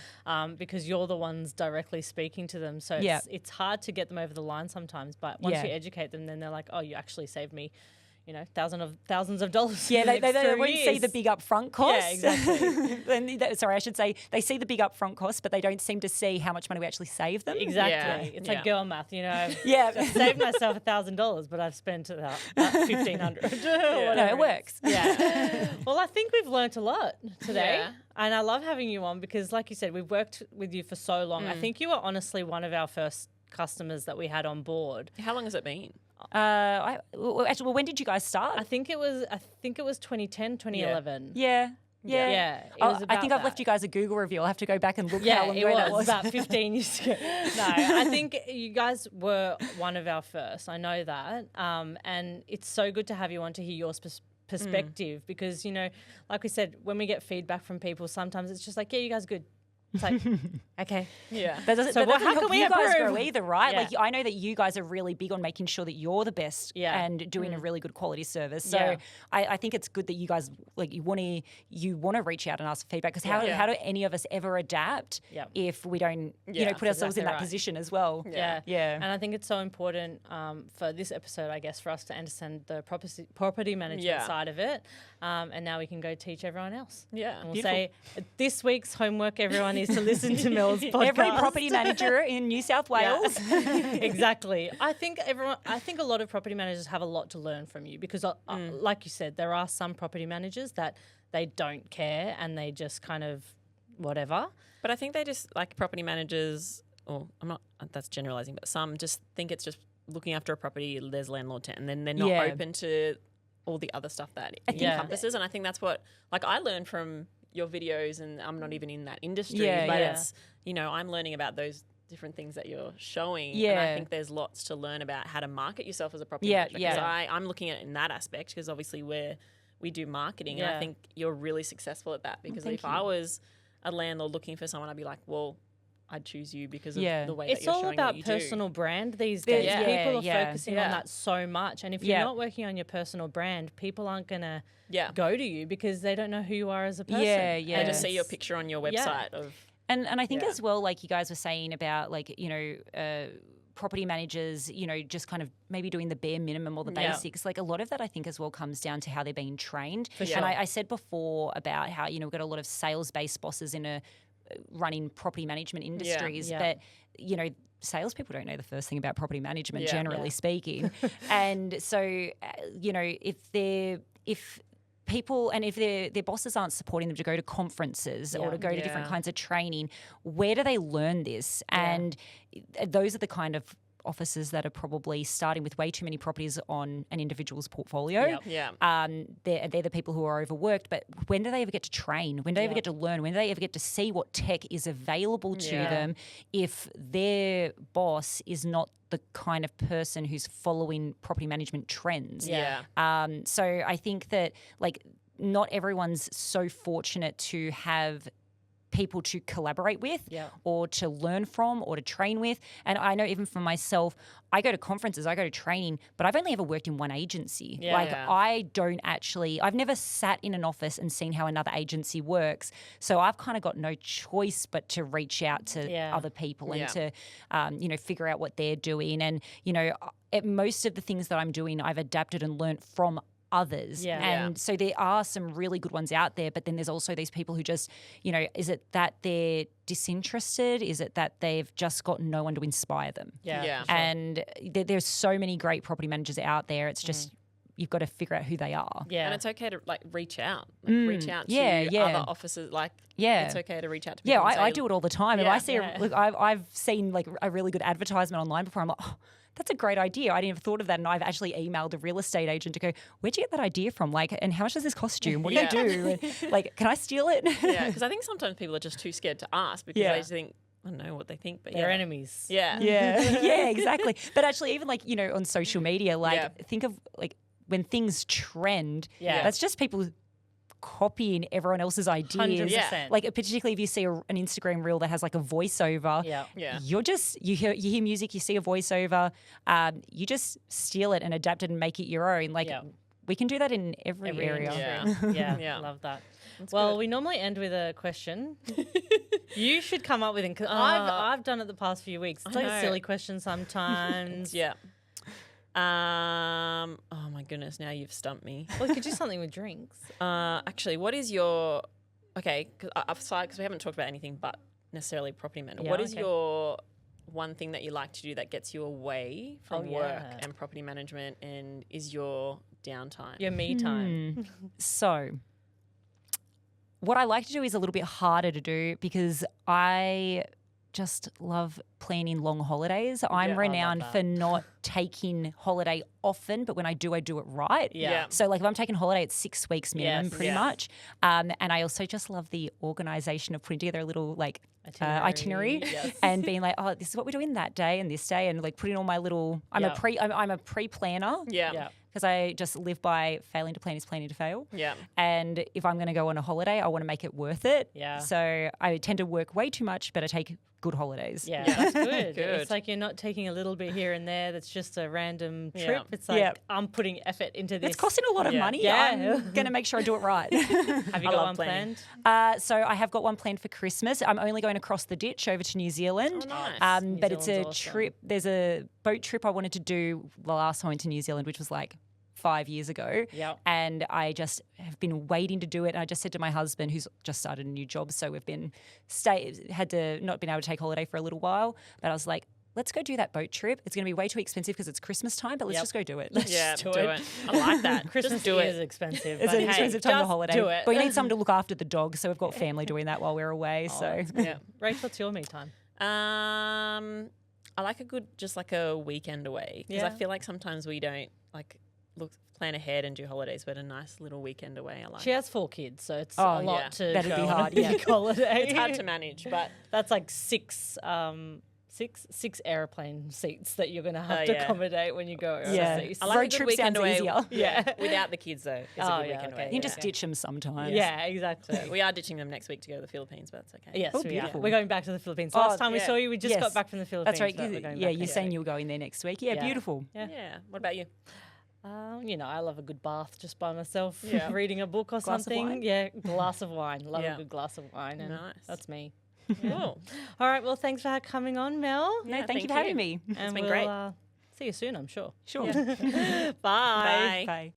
because you're the ones directly speaking to them. So it's hard to get them over the line sometimes, but once you educate them, then they're like, oh, you actually saved me, thousands of dollars. Yeah, they won't see the big upfront cost. Yeah, exactly. Sorry, I should say they see the big upfront cost, but they don't seem to see how much money we actually save them. Exactly. It's like girl math, I've saved myself $1,000, but I've spent about $1,500. No, it works. Well, I think we've learnt a lot today. And I love having you on because, like you said, we've worked with you for so long. I think you were honestly one of our first customers that we had on board. How long has it been? When did you guys start? I think it was 2010, 2011. Yeah. I think I've left you guys a Google review. I'll have to go back and look how long ago that was. About 15 years ago. No, I think you guys were one of our first. I know that. And it's so good to have you on to hear your perspective because, like we said, when we get feedback from people, sometimes it's just like, yeah, you guys are good. It's like, okay. Yeah. That doesn't, So that doesn't how help can we you guys improve? grow either, right? Yeah. Like I know that you guys are really big on making sure that you're the best and doing a really good quality service. So Yeah. I think it's good that you guys like you want to reach out and ask for feedback because how do any of us ever adapt if we don't put ourselves in that position as well? Yeah. Yeah. And I think it's so important for this episode, I guess, for us to understand the property management side of it. And now we can go teach everyone else. Yeah. And we'll say this week's homework, everyone is to listen to Mel's podcast. Every property manager in New South Wales. Exactly. I think a lot of property managers have a lot to learn from you because, like you said, there are some property managers that they don't care and they just kind of whatever. But I think they just like property managers, or that's generalizing, but some just think it's just looking after a property, there's landlord tenant, and then they're not open to all the other stuff that it encompasses. And I think that's what, like, I learned from your videos, and I'm not even in that industry, but it's, I'm learning about those different things that you're showing. Yeah. And I think there's lots to learn about how to market yourself as a property manager. Because I'm looking at it in that aspect because obviously we do marketing, and I think you're really successful at that because if I was a landlord looking for someone, I'd be like, well, I'd choose you because of the way that you're showing what you do. It's all about personal brand these days. People are focusing on that so much. And if you're not working on your personal brand, people aren't going to go to you because they don't know who you are as a person. They just see your picture on your website of... And I think as well, like you guys were saying about like, property managers, just kind of maybe doing the bare minimum or the basics. Like a lot of that I think as well comes down to how they're being trained. For sure. And I said before about how, we've got a lot of sales-based bosses in running property manity industries, but, salespeople don't know the first thing about property management, generally speaking. And so, if people and if their bosses aren't supporting them to go to conferences or to go to different kinds of training, where do they learn this? And those are the kind of offices that are probably starting with way too many properties on an individual's portfolio. They're the people who are overworked, but when do they ever get to train? When do they ever get to learn? When do they ever get to see what tech is available to them if their boss is not the kind of person who's following property management trends? So I think that like not everyone's so fortunate to have people to collaborate with or to learn from or to train with. And I know even for myself, I go to conferences, I go to training, but I've only ever worked in one agency. I've never sat in an office and seen how another agency works. So I've kind of got no choice but to reach out to other people and to, figure out what they're doing. And, most of the things that I'm doing, I've adapted and learnt from others. So there are some really good ones out there, but then there's also these people who just, is it that they're disinterested? Is it that they've just got no one to inspire them? And there's so many great property managers out there. It's just you've got to figure out who they are. And it's okay to like reach out to other offices. Like it's okay to reach out to people. I do it all the time. If I see I've seen like a really good advertisement online before, I'm like, oh, that's a great idea. I didn't even thought of that. And I've actually emailed a real estate agent to go, where'd you get that idea from? Like, and how much does this cost you? And what do you do? And, like, can I steal it? Because I think sometimes people are just too scared to ask because they just think, I don't know what they think, but they're enemies. Yeah, exactly. But actually, even like, on social media, like think of like when things trend, that's just people copying everyone else's ideas. 100%. Like particularly if you see an Instagram reel that has like a voiceover, you hear music, you see a voiceover, you just steal it and adapt it and make it your own. Like we can do that in every area. I love that. That's good. We normally end with a question. You should come up with it because I've done it the past few weeks. It's like a silly question sometimes. Oh my goodness, now you've stumped me. Well, we could do something with drinks. Actually, what is your... Okay, because we haven't talked about anything but necessarily property management. What is your one thing that you like to do that gets you away from work and property management and is your downtime? Your me time. So what I like to do is a little bit harder to do because I just love planning long holidays. I'm renowned for not taking holiday often, but when I do it right. So like if I'm taking holiday, it's 6 weeks minimum pretty much. And I also just love the organisation of putting together a little like itinerary and being like, oh, this is what we're doing that day and this day and like putting all my little, I'm a pre-planner. because I just live by failing to plan is planning to fail. Yeah. And if I'm going to go on a holiday, I want to make it worth it. Yeah. So I tend to work way too much, but I take good holidays. Yeah, that's good. Good. It's like you're not taking a little bit here and there that's just a random trip. Yeah. It's like, Yeah. I'm putting effort into this. It's costing a lot of Yeah. money. Yeah. I'm going to make sure I do it right. Have you I got love one planning. planned? So I have got one planned for Christmas. I'm only going across the ditch over to New Zealand. Oh, nice. But it's a Zealand's awesome. trip. There's a boat trip I wanted to do the last time I went to New Zealand, which was like 5 years ago. Yep. And I just have been waiting to do it. And I just said to my husband, who's just started a new job, so we've been had to not been able to take holiday for a little while. But I was like, let's go do that boat trip. It's going to be way too expensive because it's Christmas time, but let's Yep. just go do it. Yeah, do do it. it. I like that. Christmas Just do is it. expensive. It's but an hey, expensive time of just holiday. do it. But you need someone to look after the dog, so we've got family doing that while we're away. So Yeah. Rach, what's your me time? I like a good, just like a weekend away because I Yeah. feel like sometimes we don't like plan ahead and do holidays, but a nice little weekend away. I like. She has 4 kids, so it's Oh, a lot yeah. to That'd go be on a hard, yeah. big holiday. It's hard to manage, but That's like six airplane seats that you're going to have to yeah. accommodate when you go Yeah. overseas. I like Road a good trip weekend sounds away. easier. Yeah, without the kids though. It's a Oh, good yeah, weekend okay. away. you can just Yeah. ditch them sometimes. Yeah, exactly. We are ditching them next week to go to the Philippines, but that's okay. Yes, Oh, we are. beautiful. We're going back to the Philippines. Oh, Last time we yeah. saw you, we just Yes. got back from the Philippines. That's right. but we're going Yeah, back you're next saying week. you were going there next week. Yeah, Yeah. beautiful. Yeah. Yeah. What about you? I love a good bath just by myself, Yeah. reading a book or Glass of something. wine? Yeah, glass of wine. Love Yeah. a good glass of wine. And Nice. That's me. Cool. All right, well, thanks for coming on, Mel. No, Yeah, thank you for having me. And been we'll great. see you soon, I'm sure. Sure. Bye. Bye. Bye.